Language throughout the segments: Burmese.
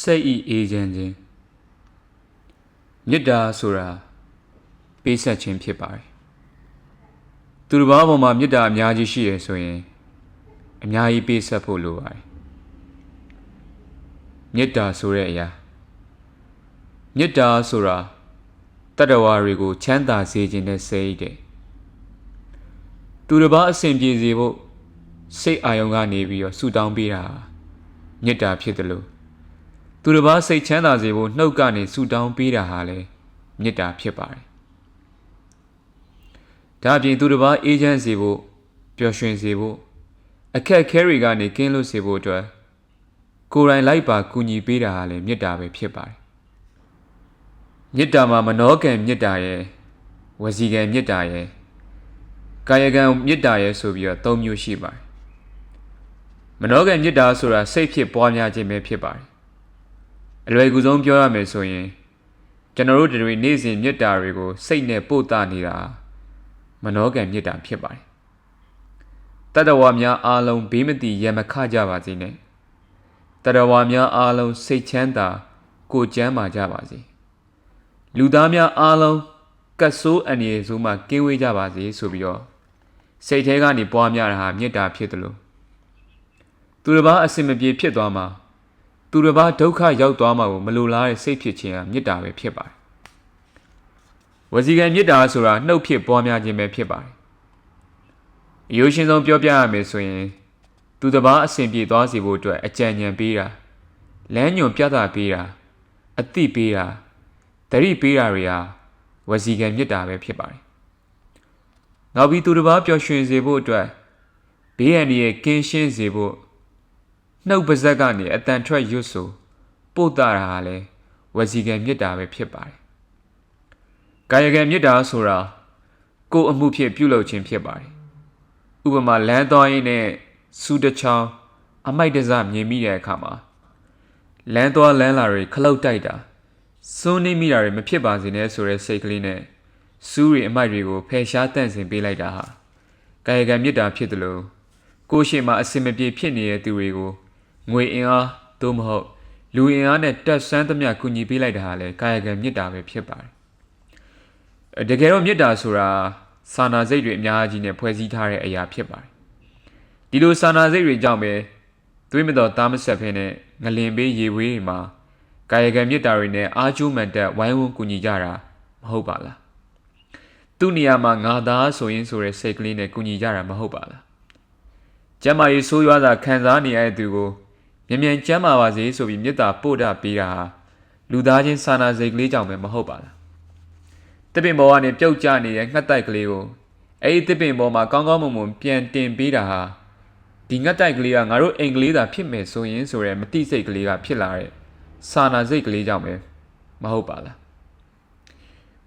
စိတ်ဤအေးချမ်းခြင်းမေတ္တာဆိုတာပေးဆက်ခြင်းဖြစ်ပါတယ်သူတစ်ပါးပေါ်မှာမေတ္တာအများကြီးရှိရဆိုရင်အများကြီးပေးဆက်ဖို့လိုပါတယ်မေတ္တာဆိုတဲ့အရာမေတ္တာဆိုတာတတ္တဝါတွေကိုချမ်းသာစေခြင်းနဲ့စိတ်တဲ့သူတစ်ပါးအစဉ်ပြေစေဖို့စိတ်အာရုံကနေပြီးတော့ဆုတောင်းပေးတာမေတ္တာဖြစ်တယ်လို့သူတစ်ပါးစိတ်ချမ်းသာစေဖို့နှုတ်ကနေဆုတောင်းပေးတာဟာလည်းမေတ္တာဖြစ်ပါတယ်ဒါအပြင်သူတစ်ပါးအေးချမ်းစေဖို့ပျော်ရွှင်စေဖို့အခက်အခဲတွေကနေကင်းလွတ်စေဖို့အတွက်ကိုယ်တိုင်လိုက်ပါကူညီပေးတာဟာလည်းမေတ္တာပဲဖြစ်ပါတယ်မေတ္တာမှာမနောကံမေတ္တာရဲ့ဝစီကံမေတ္တာရဲ့ကာယကံမေတ္တာရဲ့ဆိုပြီးတော့၃မျိုးရှိပါတယ်မနောကံမေတ္တာဆိုတာစိတ်ဖြစ်ပွားများခြင်းပဲဖြစ်ပါတယ်အလွယ်ကူဆုံးပြောရမယ်ဆိုရင်ကျွန်တော်တို့တွေနေ့စဉ်မေတ္တာတွေကိုစိတ်နဲ့ပို့သနေတာမနောကံမေတ္တာဖြစ်ပါတယ်တတ္တဝါများအားလုံးဘေးမတိရမခကြပါစေနဲ့တတ္တဝါများအားလုံးစိတ်ချမ်းသာကိုယ်ကျန်းမာကြပါစေလူသားများအားလုံးကတ်ဆိုးအန္တရာယ်ဆိုးမှကင်းဝေးကြပါစေဆိုပြီးတော့စိတ်ထဲကနေပွားများတာဟာမေတ္တာဖြစ်တယ်လို့သူတစ်ပါးအစင်မပြေဖြစ်သွားမှာသူတစ်ပါးဒုက္ခရောက်သွားမှာကိုမလိုလားတဲ့စိတ်ဖြစ်ခြင်းဟာမေတ္တာပဲဖြစ်ပါတယ်ဝစီကံမေတ္တာဆိုတာနှုတ်ဖြစ်ပွားများခြင်းပဲဖြစ်ပါတယ်အယိုးရှင်ဆုံးပြောပြရမယ်ဆိုရင်သူတစ်ပါးအစင်ပြေသွားစေဖို့အတွက်အကြံဉာဏ်ပေးတာလမ်းညွှန်ပြသပေးတာအသိပေးတာတတိပေးတာတွေဟာဝစီကံမေတ္တာပဲဖြစ်ပါတယ်နောက်ပြီးသူတစ်ပါးပျော်ရွှင်စေဖို့အတွက်ဘေးအန္တရာယ်ကင်းရှင်းစေဖို့နှုတ်ပါးစပ်ကနေအတန်ထွက်ရွတ်ဆိုပို့တာဟာလည်းဝစီကံမေတ္တာပဲဖြစ်ပါတယ်ကာယကံမေတ္တာဆိုတာကိုယ်အမှုဖြစ်ပြုလုပ်ခြင်းဖြစ်ပါတယ်ဥပမာလမ်းသွားရင်းနဲ့စူးတစ်ချောင်းအမိုက်တစမြင်မိတဲ့အခါမှာလမ်းသွားလမ်းလာတွေခလုတ်တိုက်တာစွန်းနေမိတာတွေမဖြစ်ပါစေနဲ့ဆိုတဲ့စိတ်ကလေးနဲ့စူးရီအမိုက်တွေကိုဖယ်ရှားတန့်စင်ပေးလိုက်တာဟာကာယကံမေတ္တာဖြစ်တယ်လို့ကိုယ်ရှိမှအစင်မပြေဖြစ်နေတဲ့သူတွေကိုငွေအင်အားသို့မဟုတ်လူအင်အားနဲ့တက်ဆန်းသမျှကူညီပေးလိုက်တာဟာလည်းကာယကံမေတ္တာပဲဖြစ်ပါတယ်တကယ်တော့မေတ္တာဆိုတာစာနာစိတ်တွေအများကြီးနဲ့ဖွဲ့စည်းထားတဲ့အရာဖြစ်ပါတယ်ဒီလိုစာနာစိတ်တွေကြောင့်ပဲသွေးမတော်သားမဆက်ဖဲနဲ့ငလင်ပေးရေဝေးတွေမှာကာယကံမေတ္တာတွေနဲ့အားကျိုးမှန်တက်ဝိုင်းဝန်းကူညီကြတာမဟုတ်ပါလားသူ့နေရာမှာငါသားဆိုရင်ဆိုတဲ့စိတ်ကလေးနဲ့ကူညီကြတာမဟုတ်ပါလားကျမ်းမာရေးဆိုးရွားတာခံစားနေရတဲ့သူကိုမြန်မြန်ကျမ်းမာပါစေဆိုပြီးမေတ္တာပို့တာပေးတာဟာလူသားချင်းစာနာစိတ်ကလေးကြောင့်ပဲမဟုတ်ပါလားတပင်ပေါ်ကနေပြုတ်ကျနေတဲ့ငှက်တိုက်ကလေးကိုအဲ့ဒီတပင်ပေါ်မှာကောင်းကောင်းမွန်မွန်ပြန်တင်ပေးတာဟာဒီငှက်တိုက်ကလေးကငါတို့အိမ်ကလေးသာဖြစ်မယ်ဆိုရင်ဆိုရဲမတိစိတ်ကလေးကဖြစ်လာတဲ့စာနာစိတ်ကလေးကြောင့်ပဲမဟုတ်ပါလား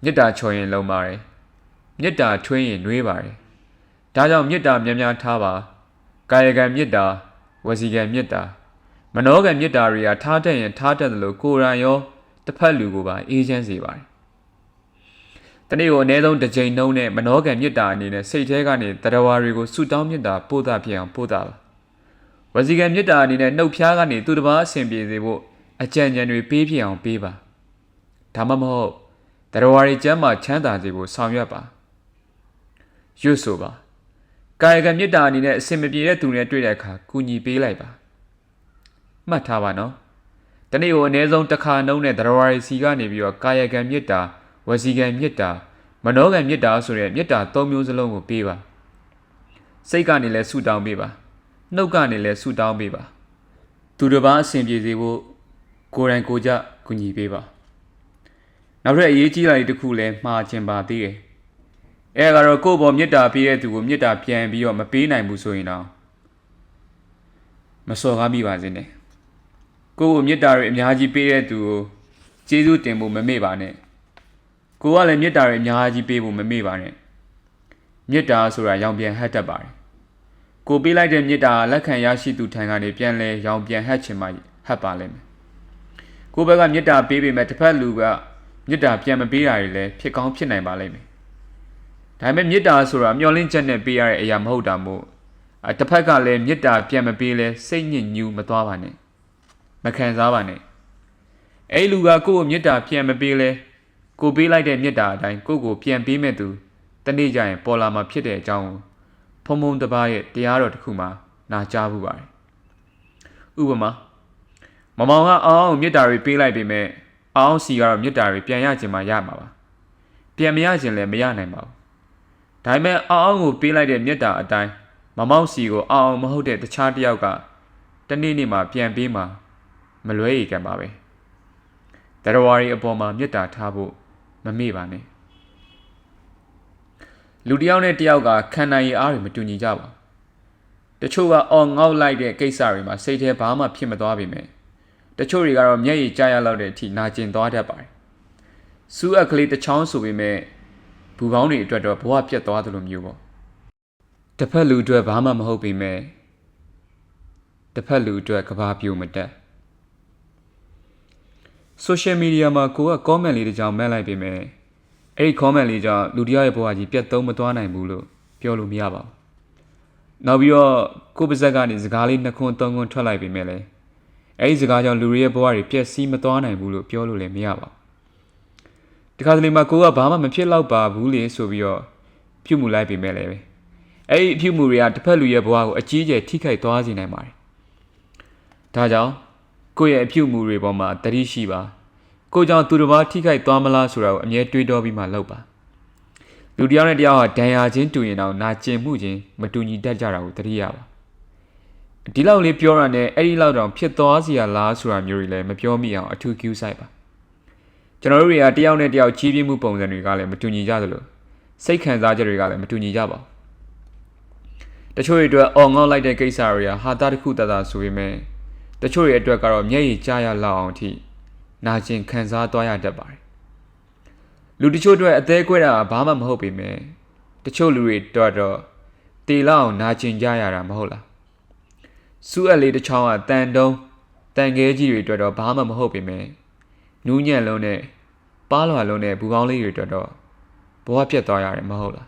မေတ္တာချော်ရင်လုံးပါတယ်မေတ္တာထွင်းရင်နှွေးပါတယ်ဒါကြောင့်မေတ္တာများများထားပါကာယကံမေတ္တာဝစီကံမေတ္တာမနောကံမေတ္တာတွေကထားတတ်ရင်ထားတတ်တယ်လို့ကိုယ်ရန်ရောတစ်ဖက်လူကိုပါအေးချမ်းစေပါတယ်တနေ့ကိုအနည်းဆုံးတစ်ကြိမ်နှုံးနဲ့မနောကံမေတ္တာအနေနဲ့စိတ်ထဲကနေတရားဝါတွေကိုဆုတောင်းမေတ္တာပို့တာဖြစ်အောင်ပို့တာပါဝစီကံမေတ္တာအနေနဲ့နှုတ်ဖျားကနေသူတစ်ပါးအစဉ်ပြေစေဖို့အကြံဉာဏ်တွေပေးဖြစ်အောင်ပေးပါဒါမှမဟုတ်တရားဝါတွေကျမ်းမာချမ်းသာစေဖို့ဆောင်ရွက်ပါရွတ်ဆိုပါကာယကံမေတ္တာအနေနဲ့အစဉ်မပြေတဲ့သူတွေနဲ့တွေ့တဲ့အခါကူညီပေးလိုက်ပါမှတ်ထားပါနော်တနေ့ကိုအနည်းဆုံးတစ်ခါနှုံးနဲ့တရားဝါရီစီကနေပြီးတော့ကာယကံမေတ္တာဝစီကံမေတ္တာမနောကံမေတ္တာဆိုတဲ့မေတ္တာ၃မျိုးစလုံးကိုပေးပါစိတ်ကနေလည်းဆုတောင်းပေးပါနှုတ်ကနေလည်းဆုတောင်းပေးပါသူတစ်ပါးအစဉ်ပြေစေဖို့ကိုယ်တိုင်ကိုယ်ကြကူညီပေးပါနောက်ထပ်အရေးကြီးတာတွေတစ်ခုလည်းမှားချင်ပါသေးတယ်အဲကတော့ကိုယ့်ဘောမေတ္တာပေးတဲ့သူကိုမေတ္တာပြန်ပြီးတော့မပေးနိုင်ဘူးဆိုရင်တော့မစော်ကားမိပါစေနဲ့ကိုယ့်ကိုမေတ္တာတွေအများကြီးပေးတဲ့သူကိုကျေးဇူးတင်ဖို့မမေ့ပါနဲ့ကိုကလည်းမေတ္တာတွေအများကြီးပေးဖို့မမေ့ပါနဲ့မေတ္တာဆိုတာရောင်ပြန်ဟတ်တတ်ပါတယ်ကိုပေးလိုက်တဲ့မေတ္တာလက်ခံရရှိသူထံကနေပြန်လဲရောင်ပြန်ဟတ်ချင်မှဟတ်ပါလိမ့်မယ်ကိုဘက်ကမေတ္တာပေးပေမဲ့တစ်ဖက်လူကမေတ္တာပြန်မပေးတာတွေလည်းဖြစ်ကောင်းဖြစ်နိုင်ပါလိမ့်မယ်ဒါပေမဲ့မေတ္တာဆိုတာမျှော်လင့်ချက်နဲ့ပေးရတဲ့အရာမဟုတ်တာမို့တစ်ဖက်ကလည်းမေတ္တာပြန်မပေးလဲစိတ်ညစ်ညူးမသွားပါနဲ့မခံစားပါနဲ့ အဲ့လူကကိုယ့်ကိုမြစ်တာပြန်မပေးလဲကိုပေးလိုက်တဲ့မြစ်တာအတိုင်းကိုယ့်ကိုပြန်ပေးမဲ့သူတနေ့ကျရင်ပေါ်လာမှာဖြစ်တဲ့အကြောင်းဖုံဖုံတစ်ပါးရဲ့တရားတော်တစ်ခုမှာနာကြားမှုပါတယ်ဥပမာမမောင်ကအောင်မြစ်တာတွေပေးလိုက်ပေမဲ့အောင်စီကတော့မြစ်တာတွေပြန်ရခြင်းမှရမှာပါပြန်မရခြင်းလည်းမရနိုင်ပါဘူးဒါပေမဲ့အောင်ကိုပေးလိုက်တဲ့မြစ်တာအတိုင်းမမောင်စီကိုအောင်မဟုတ်တဲ့တခြားတစ်ယောက်ကတနေ့နေ့မှာပြန်ပေးမှာမလွဲရကံပါပဲတရားဝါရီအပေါ်မှာမြစ်တာထားဖို့မမေ့ပါနဲ့လူတစ်ယောက်နဲ့တစ်ယောက်ကခံနိုင်ရအားတွေမတူညီကြပါတချို့ကအော်ငေါက်လိုက်တဲ့ကိစ္စတွေမှာစိတ်ထဲဘာမှဖြစ်မသွားပေမဲ့တချို့တွေကတော့မျက်ရည်ကျရလောက်တဲ့အထိနာကျင်သွားတတ်ပါတယ်စူးအက်ကလေးတစ်ချောင်းဆိုပေမဲ့ဘူကောင်းတွေအတွက်တော့ဘဝပြတ်သွားသလိုမျိုးပေါ့တစ်ဖက်လူအတွက်ဘာမှမဟုတ်ပေမဲ့တစ်ဖက်လူအတွက်ကဘာပြိုမတက်social media မှာကိုက comment လေးတစ်ကြောင်မှတ်လိုက်ပေမဲ့အဲ့ဒီ comment လေးကြောင့်လူတစ်ယောက်ရဲ့ဘဝကြီးပြတ်သုံးမသွားနိုင်ဘူးလို့ပြောလို့မရပါဘူးနောက်ပြီးတော့ကိုပါဇက်ကနေစကားလေးနှစ်ခွန်းသုံးခွန်းထွက်လိုက်ပေမဲ့လည်းအဲ့ဒီစကားကြောင့်လူတွေရဲ့ဘဝတွေပြည့်စည်မသွားနိုင်ဘူးလို့ပြောလို့လည်းမရပါဘူးဒီခါတလေမှာကိုကဘာမှမဖြစ်တော့ပါဘူးလေဆိုပြီးတော့ပြုမှုလိုက်ပေမဲ့လည်းအဲ့ဒီအပြုမှုတွေကတစ်ဖက်လူရဲ့ဘဝကိုအကြီးအကျယ်ထိခိုက်သွားစေနိုင်ပါတယ်ဒါကြောင့်ကိုယ့်ရဲ့အပြုမှုတွေပေါ်မှာတတိရှိပါကိုကြောင့်သူတစ်ပါးထိခိုက်သွားမလားဆိုတာကိုအမြဲတွေးတောပြီးမှလုပ်ပါလူတစ်ယောက်နဲ့တစ်ယောက်ဟာဒဏ်ရာချင်းတူရင်တော့နာကျင်မှုချင်းမတူညီတတ်ကြတာကိုသတိရပါဒီလောက်လေးပြောရတဲ့အဲ့ဒီလောက်တောင်ဖြစ်သွားစီရလားဆိုတာမျိုးတွေလည်းမပြောမိအောင်အထူးကျူးဆိုင်ပါကျွန်တော်တို့တွေကတစ်ယောက်နဲ့တစ်ယောက်ကြီးပြင်းမှုပုံစံတွေကလည်းမတူညီကြသလိုစိတ်ခံစားချက်တွေကလည်းမတူညီကြပါဘူးတချို့တွေအတွက်အော်ငေါက်လိုက်တဲ့ကိစ္စတွေကဟာတာတစ်ခုတသာဆိုပေမဲ့တချို့တွေအတွက်ကတော့မျက်ရည်ကျရလောက်အောင်အထိနာကျင်ခံစားသွားရတတ်ပါတယ်လူတချို့အတွက်အသေးကွဲတာဘာမှမဟုတ်ပေမဲ့တချို့လူတွေတော့တေလောက်အောင်နာကျင်ကြရတာမဟုတ်လားစူးအလေးတစ်ချောင်းကတန်တုံးတန်ငဲကြီးတွေအတွက်တော့ဘာမှမဟုတ်ပေမဲ့နူးညံ့လုံးနဲ့ပါးလွာလုံးနဲ့ဘူကောင်းလေးတွေအတွက်တော့ဘဝပြတ်သွားရတယ်မဟုတ်လား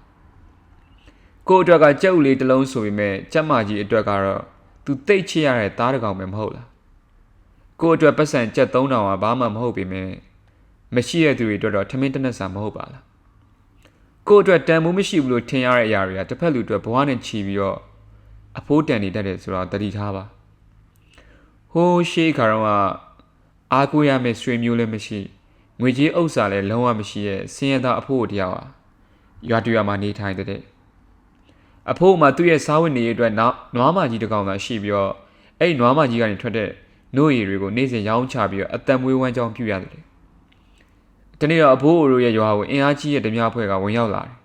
ကို့အတွက်ကကြက်ဥလေးတစ်လုံးဆိုပေမဲ့ကြက်မကြီးအတွက်ကတော့သူတိတ်ချရတဲ့သားတစ်ကောင်ပဲမဟုတ်လားကို့အတွက်ပတ်စံကြက်3000ကဘာမှမဟုတ်ပေမဲ့မရှိတဲ့သူတွေအတွက်တော့ထမင်းတနက်စာမဟုတ်ပါလားကို့အတွက်တန်မိုးမရှိဘူးလို့ထင်ရတဲ့အရာတွေကတစ်ဖက်လူအတွက်ဘဝနဲ့ချီပြီးတော့အဖိုးတန်နေတတ်တယ်ဆိုတော့သတိထားပါဟိုးရှေးခါတော့ကအားကိုးရမယ့်ဆွေမျိုးလည်းမရှိငွေကြေးဥစ္စာလည်းလုံးဝမရှိရဲ့ဆင်းရဲသားအဖိုးတရားဟာရွာတရွာမှာနေထိုင်တဲ့အဖိုးမှသူ့ရဲ့စားဝတ်နေရေးအတွက်နွားမကြီးတစ်ကောင်သာရှိပြီးတော့အဲ့ဒီနွားမကြီးကနေထွက်တဲ့နို့ရည်တွေကိုနေ့စဉ်ရောင်းချပြီးတော့အသက်မွေးဝမ်းကြောင်းပြုရတယ်ဒီနေ့တော့အဖိုးတို့ရဲ့ရွာကိုအင်အားကြီးတဲ့ဓမြအဖွဲ့ကဝင်ရောက်လာတယ်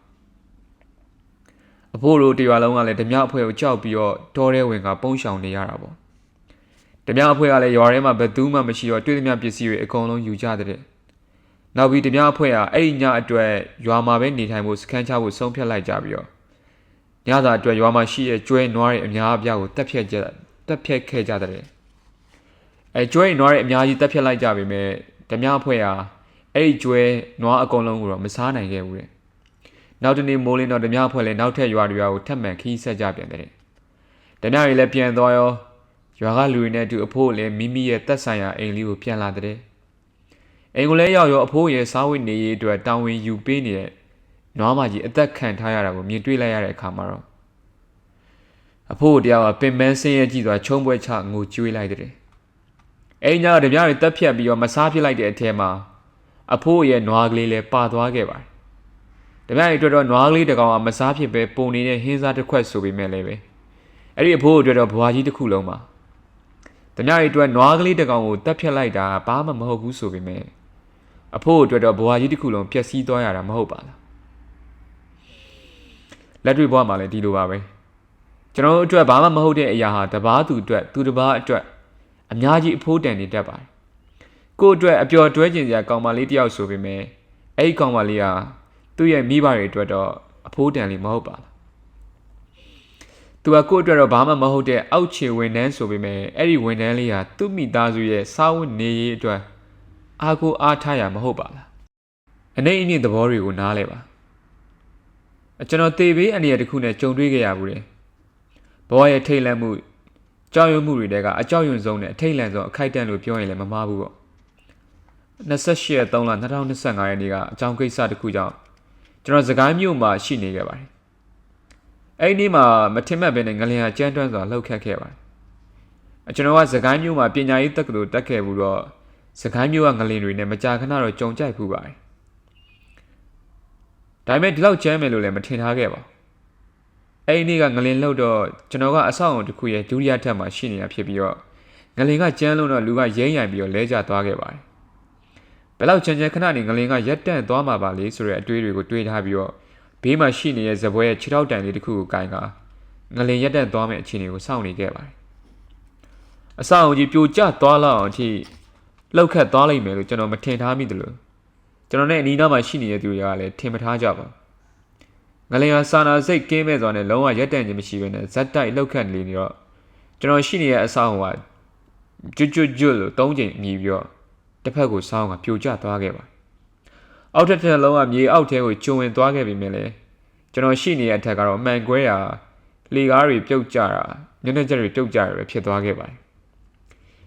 အဖိုးတို့တရွာလုံးကလည်းဓမြအဖွဲ့ကိုကြောက်ပြီးတော့တောထဲဝင်ကပုန်းရှောင်နေရတာပေါ့ဓမြအဖွဲ့ကလည်းရွာထဲမှာဘယ်သူမှမရှိတော့တွေ့သမျှပစ္စည်းတွေအကုန်လုံးယူကြတဲ့နောက်ပြီးဓမြအဖွဲ့ကအဲ့ဒီညအတွက်ရွာမှာပဲနေထိုင်ဖို့စခန်းချဖို့ဆုံးဖြတ်လိုက်ကြပြီးတော့ညသာအတွက်ရွာမှာရှိတဲ့ကျွဲနွားတွေအများအပြားကိုတက်ဖြတ်ခဲ့ကြတဲ့ကျွဲနွားတွေအများကြီးတက်ဖြတ်လိုက်ကြပေမဲ့ဓမြအဖွဲ့ဟာအဲ့ဒီကျွဲနွားအကုန်လုံးကိုတော့မစားနိုင်ခဲ့ဘူးတဲ့နောက်တနေ့မိုးလင်းတော့ဓမြအဖွဲ့လည်းနောက်ထပ်ရွာတွေကိုထပ်မံခီးဆက်ကြပြန်တဲ့ဓမြတွေလည်းပြန်သွားရောရွာကလူတွေနဲ့အတူအဖိုးလည်းမိမိရဲ့သက်ဆိုင်ရာအိမ်လေးကိုပြန်လာတဲ့အိမ်ကိုလည်းရောက်ရောအဖိုးရဲ့စားဝတ်နေရေးအတွက်တာဝန်ယူပေးနေတဲ့နွားမကြီးအသက်ခံထားရတာကိုမြင်တွေ့လိုက်ရတဲ့အခါမှာတော့အဖိုးတရားကပင်ပန်းဆင်းရဲကြည့်သွားချုံပွဲချငိုကြွေးလိုက်တဲ့အိမ်ညဓမြတွေတက်ဖြတ်ပြီးတော့မစားဖြစ်လိုက်တဲ့အထဲမှာအဖိုးရဲ့နွားကလေးလည်းပါသွားခဲ့ပါတယ်ဓမြတွေအတွက်တော့နွားကလေးတစ်ကောင်ကမစားဖြစ်ပဲပုံနေတဲ့ဟင်းစားတစ်ခွက်ဆိုပေမဲ့လည်းပဲအဲ့ဒီအဖိုးအတွက်တော့ဘွားကြီးတစ်ခုလုံးပါဓမြတွေအတွက်နွားကလေးတစ်ကောင်ကိုတက်ဖြတ်လိုက်တာဘာမှမဟုတ်ဘူးဆိုပေမဲ့အဖိုးအတွက်တော့ဘွားကြီးတစ်ခုလုံးပျက်စီးသွားရတာမဟုတ်ပါလားလက်တွေ့ဘဝမှာလည်းဒီလိုပါပဲကျွန်တော်တို့အတွက်ဘာမှမဟုတ်တဲ့အရာဟာတပားသူအတွက်သူတစ်ပါးအတွက်အများကြီးအဖိုးတန်နေတတ်ပါတယ်ကို့အတွက်အပျော်တွဲကျင်စရာကောင်မလေးတယောက်ဆိုပေမဲ့အဲ့ဒီကောင်မလေးဟာသူ့ရဲ့မိဘတွေအတွက်တော့အဖိုးတန်လေးမဟုတ်ပါလားသူကကို့အတွက်တော့ဘာမှမဟုတ်တဲ့အောက်ခြေဝန်ထမ်းဆိုပေမဲ့အဲ့ဒီဝန်ထမ်းလေးဟာသူ့မိသားစုရဲ့စားဝတ်နေရေးအတွက်အားကိုးအားထားရမဟုတ်ပါလားအနေအမြင့်သဘောတွေကိုနားလဲပါကျွန်တော်တေဘေးအနေနဲ့တခုနဲ့ကြုံတွေ့ခဲ့ရဘူးတယ်ဘဝရဲ့ထိတ်လန့်မှုကြောက်ရွံ့မှုတွေကအကြောက်ရွံ့ဆုံးနဲ့အထိတ်လန့်ဆုံးအခိုက်အတန့်လို့ပြောရင်လည်းမမှားဘူးပေါ့ 28ရက်3လ2025ရက်နေ့ကအကြောင်းကိစ္စတစ်ခုကြောင့်ကျွန်တော်စကိုင်းမြို့မှာရှိနေခဲ့ပါတယ်။အဲ့ဒီနေ့မှာမထင်မှတ်ဘဲနဲ့ငလျင်ကျန်းတွန်းစွာလှုပ်ခတ်ခဲ့ပါတယ်။ကျွန်တော်ကစကိုင်းမြို့မှာပညာရေးတက္ကသိုလ်တက်ခဲ့ပြီးတော့စကိုင်းမြို့ကငလျင်တွေနဲ့မကြာခဏတော့ကြုံကြိုက်ဖူးပါတယ်။ဒါပေမဲ့ဒီလောက်ကျန်းမယ်လို့လည်းမထင်ထားခဲ့ပါဘူး။အဲ့ဒီနေ့ကငလျင်လှုပ်တော့ကျွန်တော်ကအဆောက်အုံတစ်ခုရဲ့ဒုတိယထပ်မှာရှိနေတာဖြစ်ပြီးတော့ငလျင်ကကျန်းလို့တော့လူကရိမ့်ရိုင်ပြီးတော့လဲကျသွားခဲ့ပါတယ်။ဘယ်လောက်ချင်ချင်ခဏနေငလင်ကရက်တန့်သွားမှာပါလေဆိုတဲ့အတွေးတွေကိုတွေးထားပြီးတော့ဘေးမှာရှိနေတဲ့ဇပွဲရဲ့ခြေထောက်တိုင်လေးတစ်ခုကိုကင်ကငလင်ရက်တန့်သွားမယ့်အခြေအနေကိုစောင့်နေခဲ့ပါတယ်။အဆောက်အုံကြီးပြိုကျသွားလောက်အောင်အထိလှုပ်ခတ်သွားလိမ့်မယ်လို့ကျွန်တော်မထင်ထားမိသလိုကျွန်တော်နဲ့အနီးနားမှာရှိနေတဲ့သူတွေကလည်းထင်မထားကြပါဘူး။ငလင်ကစာနာစိတ်ကင်းမဲ့စွာနဲ့လုံးဝရက်တန့်ခြင်းမရှိဘဲနဲ့ဇက်တိုက်လှုပ်ခတ်နေတော့ကျွန်တော်ရှိနေတဲ့အဆောက်အုံကကျွတ်လို့၃ချိန်မြည်ပြီးတော့တစ်ဖက်ကိုစောင်းကပြိုကျသွားခဲ့ပါတယ်။အောက်ထပ်လုံးကမြေအောက်ထဲကိုကျုံဝင်သွားခဲ့ပြီမြဲလေကျွန်တော်ရှိနေတဲ့အထက်ကတော့မှန်ကွဲတာလေကားတွေပြုတ်ကျတာညနေကျတွေပြုတ်ကျရပဲဖြစ်သွားခဲ့ပါတယ်။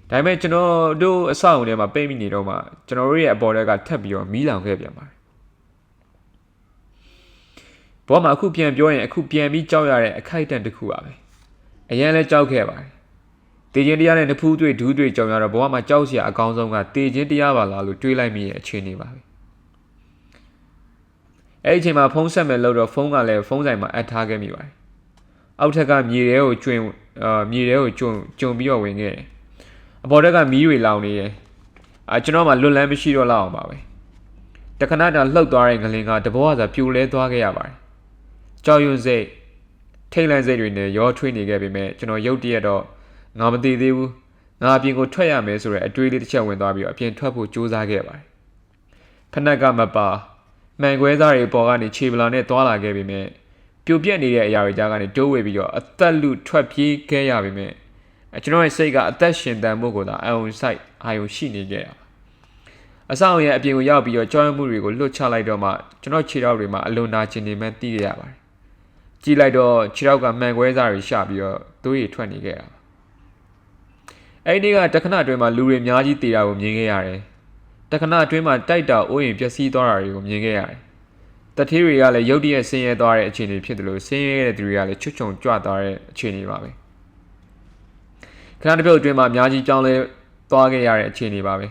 ဒါပေမဲ့ကျွန်တော်တို့အဆောက်အုံထဲမှာပိတ်မိနေတော့မှကျွန်တော်တို့ရဲ့အပေါ်ထက်ကထပ်ပြီးတော့မီးလောင်ခဲ့ပြန်ပါတယ်။ဘောမှာအခုပြန်ပြောရင်အခုပြန်ပြီးကြောက်ရတဲ့အခိုက်အတန့်တစ်ခုပါပဲ။အရင်လဲကြောက်ခဲ့ပါတယ်တေခြင်းတရားနဲ့နဖူးတွေ့ဒူးတွေ့ကြောင်ရတော့ဘဝမှာကြောက်စရာအကောင်းဆုံးကတေခြင်းတရားပါလားလို့တွေးလိုက်မိရဲ့အခြေအနေပါပဲအဲ့ဒီအချိန်မှာဖုန်းဆက်မယ်လို့တော့ဖုန်းကလည်းဖုန်းဆိုင်မှာအပ်ထားခဲ့မိပါတယ်အောက်ထက်ကမြေထဲကိုကျွံပြီးတော့ဝင်ခဲ့တယ်အပေါ်ထက်ကမီးတွေလောင်နေတယ်ကျွန်တော်မှလွတ်လန်းမရှိတော့လောက်အောင်ပါပဲတခဏတည်းလှုပ်သွားတဲ့ငလင်ကတဘောကပြိုလဲသွားခဲ့ရပါတယ်ကြောက်ရွံ့စိတ်ထိတ်လန့်စိတ်တွေနဲ့ရောထွေးနေခဲ့ပေမဲ့ကျွန်တော်ရုတ်တရက်တော့ငါမသိသေးဘူးငါအပြင်ကိုထွက်ရမယ်ဆိုတဲ့အတွေးလေးတစ်ချက်ဝင်သွားပြီးတော့အပြင်ထွက်ဖို့ကြိုးစားခဲ့ပါတယ်ဖနက်ကမပါမှန်ခွဲသားတွေပေါ်ကနေခြေပလာနဲ့သွားလာခဲ့ပေမဲ့ပြိုပြက်နေတဲ့အရာတွေကြားကနေတိုးဝေပြီးတော့အသက်လူထွက်ပြေးခဲ့ရပေမဲ့ကျွန်တော်ရဲ့စိတ်ကအသက်ရှင်တန်မှုကိုသာအယုံဆိုင်အာယုံရှိနေခဲ့ရပါအဆောင်ရဲ့အပြင်ကိုရောက်ပြီးတော့ကြောင်းမှုတွေကိုလွတ်ချလိုက်တော့မှကျွန်တော်ခြေထောက်တွေမှာအလွန်နာကျင်နေမှန်းသိခဲ့ရပါတယ်ကြည့်လိုက်တော့ခြေထောက်ကမှန်ခွဲသားတွေရှာပြီးတော့သွေးတွေထွက်နေခဲ့တာအဲ့ဒီကတခဏအတွင်းမှာလူတွေအများကြီးတေတာကိုမြင်ခဲ့ရတယ်။တခဏအတွင်းမှာတိုက်တာအိုးရင်ပျက်စီးသွားတာတွေကိုမြင်ခဲ့ရတယ်။တထေးတွေကလည်းရုတ်တရက်ဆင်းရဲသွားတဲ့အခြေအနေဖြစ်တယ်လို့ဆင်းရဲတဲ့သူတွေကလည်းချွတ်ချုံကြွသွားတဲ့အခြေအနေပါပဲ။ခဏတစ်ပြုတ်အတွင်းမှာအများကြီးကြောင်းလဲသွားခဲ့ရတဲ့အခြေအနေပါပဲ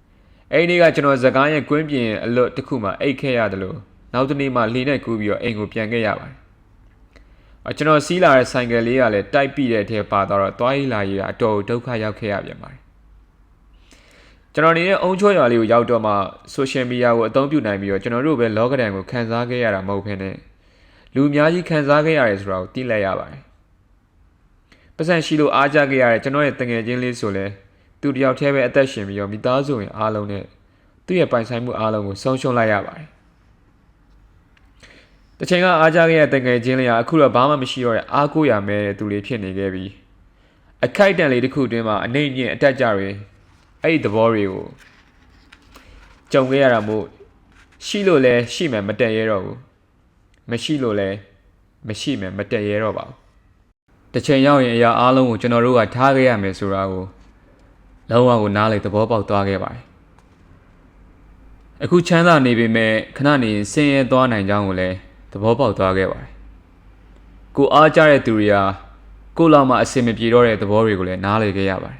။အဲ့ဒီကကျွန်တော်စကိုင်းရဲ့ကွင်းပြင်အလွတ်တစ်ခုမှာအိတ်ခဲ့ရတယ်လို့နောက်တနေ့မှလှေနဲ့ကူးပြီးတော့အိမ်ကိုပြန်ခဲ့ရပါတယ်။ကျွန်တော်စီးလာတဲ့ဆိုင်ကယ်လေးကလည်းတိုက်ပြီးတဲ့အထက်ပါတော့သွားရည်လာရည်ကအတော်ဒုက္ခရောက်ခဲ့ရပြန်ပါတယ်ကျွန်တော်နေတဲ့အုံချောရွာလေးကိုရောက်တော့မှဆိုရှယ်မီဒီယာကိုအသုံးပြုနိုင်ပြီးတော့ကျွန်တော်တို့ပဲလောကဒဏ်ကိုခန်းစားခဲ့ရတာမဟုတ်ဘဲနဲ့လူအများကြီးခန်းစားခဲ့ရတယ်ဆိုတာကိုသိလိုက်ရပါတယ်ပတ်စံရှိလို့အားကြခဲ့ရတဲ့ကျွန်တော်ရဲ့တငယ်ချင်းလေးဆိုလဲသူတယောက်တည်းပဲအသက်ရှင်ပြီးတော့မိသားစုဝင်အားလုံးနဲ့သူ့ရဲ့ပိုင်ဆိုင်မှုအားလုံးကိုဆုံးရှုံးလိုက်ရပါတယ်တချိန်ကအားကြခဲ့တဲ့တငယ်ချင်းလေးကအခုတော့ဘာမှမရှိတော့တဲ့အားကိုးရမဲ့တဲ့သူလေးဖြစ်နေခဲ့ပြီးအခိုက်အတန့်လေးတစ်ခုတွင်းမှာအနေညင်အတက်ကြတွေအဲ့ဒီသဘောတွေကိုကြုံခဲ့ရတာမို့ရှိလို့လဲရှိမှမတက်ရဲတော့ဘူးမရှိလို့လဲမရှိမှမတက်ရဲတော့ပါဘူးတစ်ချိန်ရောက်ရင်အရာအားလုံးကိုကျွန်တော်တို့ကထားခဲ့ရမယ်ဆိုတာကိုလုံးဝကိုနားလေသဘောပေါက်သွားခဲ့ပါတယ်အခုချမ်းသာနေပေမဲ့ခဏနေဆင်းရဲသွားနိုင်ကြောင်းကိုလည်းသဘောပေါက်သွားခဲ့ပါတယ်ကိုအားကြတဲ့သူတွေဟာကိုလောက်မှအစင်မပြေတော့တဲ့သဘောတွေကိုလည်းနားလည်ခဲ့ရပါတယ်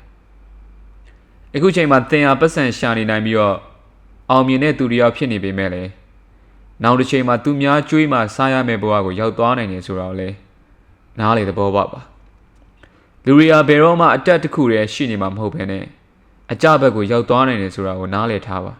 အခုချိန်မှာသင်ဟာပတ်စံရှာနေနိုင်ပြီးတော့အောင်မြင်တဲ့သူတွေရောက်ဖြစ်နေပေမဲ့လည်းနောက်တစ်ချိန်မှာသူများကြွေးမှစားရမယ့်ဘဝကိုရောက်သွားနိုင်တယ်ဆိုတာကိုလည်းနားလည်သဘောပေါက်ပါလူတွေဟာဘယ်တော့မှအတက်တစ်ခုတည်းရှိနေမှာမဟုတ်ဘဲနဲ့အကြဘက်ကိုရောက်သွားနိုင်တယ်ဆိုတာကိုနားလည်ထားပါ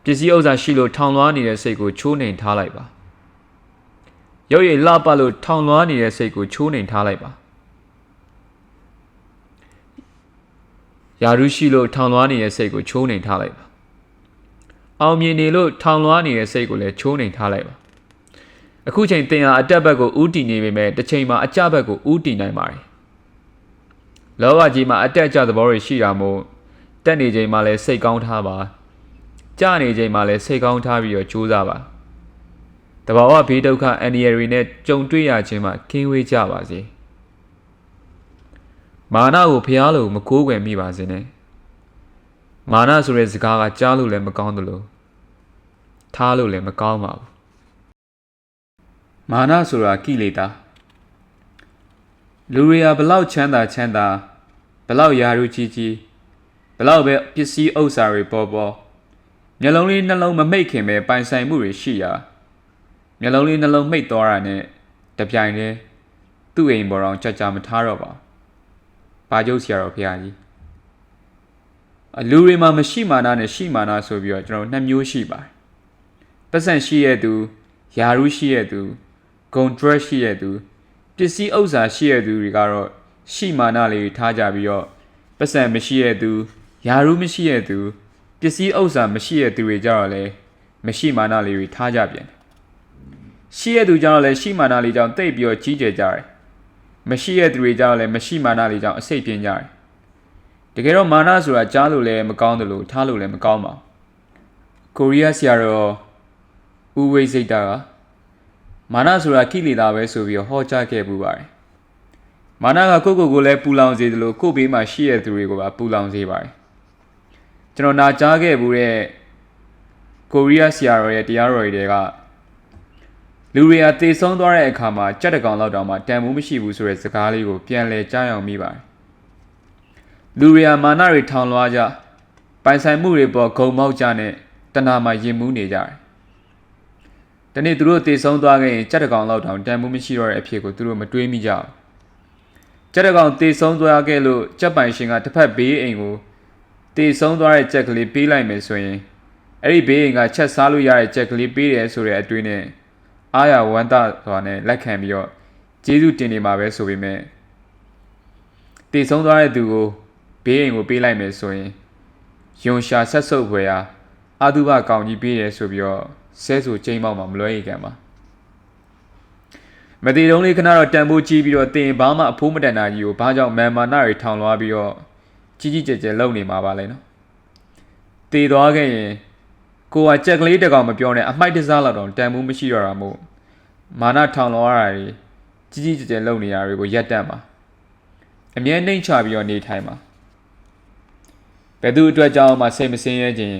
ပစ္စည်းဥစ္စာရှိလို့ထောင်လွှားနေတဲ့စိတ်ကိုချိုးနှိမ်ထားလိုက်ပါရုပ်ရည်လှပလို့ထောင်လွှားနေတဲ့စိတ်ကိုချိုးနှိမ်ထားလိုက်ပါယာရုရှိလို့ထောင်လွှားနေတဲ့စိတ်ကိုချိုးနှိမ်ထားလိုက်ပါအောင်မြင်နေလို့ထောင်လွှားနေတဲ့စိတ်ကိုလည်းချိုးနှိမ်ထားလိုက်ပါအခုချိန်သင်ဟာအတက်ဘက်ကိုဥတီနေပေမဲ့တစ်ချိန်မှာအကျဘက်ကိုဥတီနိုင်ပါတယ်လောကကြီးမှာအတက်အကျသဘောတွေရှိတာမို့တက်နေချိန်မှာလည်းစိတ်ကောင်းထားပါကြနေချိန်မှာလည်းစိတ်ကောင်းထားပြီးတော့ကြိုးစားပါတဘာဝဘေးဒုက္ခအန္တရာယ်တွေနဲ့ကြုံတွေ့ရခြင်းမှာကင်းဝေးကြပါစေမာနကိုဖျားလို့မကိုးကွယ်မိပါစေနဲ့ မာနဆိုတဲ့စကားကကြားလို့လည်းမကောင်းတယ်လို့ထားလို့လည်းမကောင်းပါဘူးမာနဆိုတာကိလေသာလူတွေကဘလောက်ချမ်းသာဘလောက်ယာရုကြီးဘလောက်ပဲပစ္စည်းဥစ္စာတွေပေါ်မျက်လုံးလေးနှလုံးမမိတ်ခင်ပဲပိုင်ဆိုင်မှုတွေရှိရာမျက်လုံးလေးနှလုံးမိတ်သွားတာနဲ့တပြိုင်တည်းသူ့အိမ်ပေါ်တော့ကြမထားတော့ပါဘာကျုပ်ဆရာတော်ဖရာကြီးလူတွေမှာမရှိမာနနဲ့ရှိမာနဆိုပြီးတော့ကျွန်တော်နှစ်မျိုးရှိပါတယ်ပတ်စံရှိရသူယာရုရှိရသူဂုံ dress ရှိရသူပစ္စည်းဥစ္စာရှိရသူတွေကတော့ရှိမာနလေးထားကြပြီးတော့ပတ်စံမရှိရသူယာရုမရှိရသူပစ္စည်းဥစ္စာမရှိရသူတွေကြတော့လေမရှိမာနလေးတွေထားကြပြန်ရှိရသူကြတော့လေရှိမာနလေးကြောင့်တိတ်ပြီးတော့ကြီးကျယ်ကြတယ်မရှိရသူတွေကြတော့လေမရှိမာနလေးကြောင့်အစိတ်ပြင်းကြတယ်တကယ်တော့မာနဆိုတာကြားလို့လည်းမကောင်းတယ်လို့ထားလို့လည်းမကောင်းပါဘူးကိုရီးယားဆရာတော်ဦးဝိစိတ်တာကမာနဆိုတာကိလေသာပဲဆိုပြီးတော့ဟောကြားခဲ့ပူပါတယ်မာနကကိုလည်းပူလောင်စေတယ်လို့ကိုယ့်ဘေးမှာရှိရတဲ့သူတွေကိုပါပူလောင်စေပါတယ်ကျွန်တော်နာကြားခဲ့ပူတဲ့ကိုရီးယားဆရာတော်ရဲ့တရားတော်တွေကလူတွေကတေဆုံးသွားတဲ့အခါမှာကြက်တကောင်လောက်တောင်မှတန်ဖိုးမရှိဘူးဆိုတဲ့စကားလေးကိုပြန်လဲကြားအောင်မိပါတယ်လူတွေကမာနတွေထောင်လွှားကြပိုင်ဆိုင်မှုတွေပေါ်ဂုံမောက်ကြနဲ့တဏှာမှာယဉ်မှုနေကြတယ်တနေ့သူတို့တေဆုံးသွားခဲ့ရင်ကြက်တကောင်လောက်တောင်တန်ဖိုးမရှိတော့တဲ့အဖြစ်ကိုသူတို့မတွေးမိကြဘူးကြက်တကောင်တေဆုံးသွားခဲ့လို့ကြက်ပိုင်ရှင်ကတစ်ဖက်ဘေးအိမ်ကိုတေဆုံးသွားတဲ့ကြက်ကလေးပေးလိုက်မယ်ဆိုရင်အဲ့ဒီဘေးအိမ်ကချက်စားလို့ရတဲ့ကြက်ကလေးပေးတယ်ဆိုတဲ့အတွေးနဲ့အားရဝမ်းသာစွာနဲ့လက်ခံပြီးတော့ကျေးဇူးတင်နေမှာပဲဆိုပေမဲ့တေဆုံးသွားတဲ့သူကိုဘေးအိမ်ကိုပေးလိုက်မယ်ဆိုရင်ယွန်ရှာဆက်ဆုပ်ဖွယ်ရာအာတုဘကောင်ကြီးပေးတယ်ဆိုပြီးတော့ဆဲဆူကျိန်းပေါက်မှာမလွဲရကန်ပါမတိတုံးလေးခဏတော့တန်ဖိုးကြီးပြီးတော့တင်ဘာမှအဖိုးမတန်တာကြီးကိုဘာကြောင့်မာနတွေထောင်လွှားပြီးတော့ကြီးကျယ်လုံနေမှာပါလဲနော်တေသွားခဲ့ရင်ကိုကကြက်ကလေးတကောင်မပြောနဲ့အမိုက်တစားလောက်တော့တန်ဖိုးမရှိတော့တာမို့မာနထောင်လွှားရတာကြီးကျယ်လုံနေရတွေကိုရက်တန့်ပါအမြဲနှိမ့်ချပြီးတော့နေထိုင်ပါဘယ်သူအတွက်ကြောင့်မှစိတ်မစင်းရဲခြင်း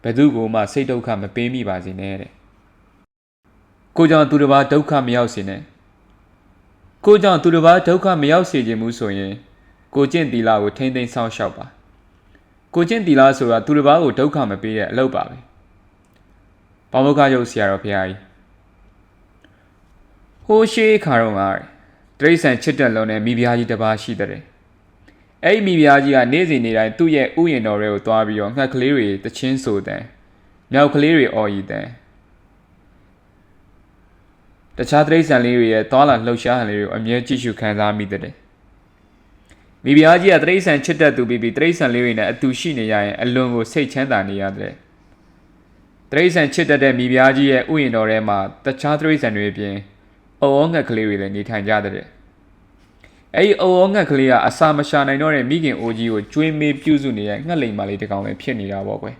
ဘယ်သူကိုမှစိတ်ဒုက္ခမပေးမိပါစေနဲ့တဲ့ကိုကြောင့်သူတစ်ပါးဒုက္ခမရောက်စေနဲ့ကိုကြောင့်သူတစ်ပါးဒုက္ခမရောက်စေခြင်းမူဆိုရင်ကိုကျင့်သီလကိုထိမ့်သိမ်းဆောင်ရှောက်ပါကိုကျင့်သီလဆိုတာသူတစ်ပါးကိုဒုက္ခမပေးတဲ့အလုပ်ပါပဲဘာမုခရုပ်ဆရာတော်ဖရာကြီးဟိုးရှိခါတော့ငါတရိษံချစ်တက်လုံးနဲ့မိဖုရားကြီးတစ်ပါးရှိတဲ့အဲ့ဒီမိဖုရားကြီးကနေ့စဉ်နေ့တိုင်းသူ့ရဲ့ဥယျာဉ်တော်တွေကိုသွားပြီးတော့ငှက်ကလေးတွေတချင်းဆိုတဲ့မြောက်ကလေးတွေအော်ရည်တဲ့တခြားတရိษံလေးတွေရဲ့သွားလာလှုပ်ရှားဟန်လေးတွေကိုအမြဲကြည့်ရှုခံစားမိတဲ့မိဖုရားကြီးကတရိษံချစ်တက်သူပြီးတရိษံလေးတွေနဲ့အတူရှိနေရရင်အလွန်ကိုစိတ်ချမ်းသာနေရတဲ့တရိษံချစ်တက်တဲ့မိဖုရားကြီးရဲ့ဥယျာဉ်တော်ထဲမှာတခြားတရိษံတွေအပြင်အော်ငှက်ကလေးတွေလည်းနေထိုင်ကြတဲ့အဲ့ဒီအော်ငှက်ကလေးကအစာမရှာနိုင်တော့တဲ့မိခင်အိုကြီးကိုကျွေးမေးပြုစုနေတဲ့ငှက်လိမ်မလေးတစ်ကောင်လည်းဖြစ်နေတာပေါ့ကွယ်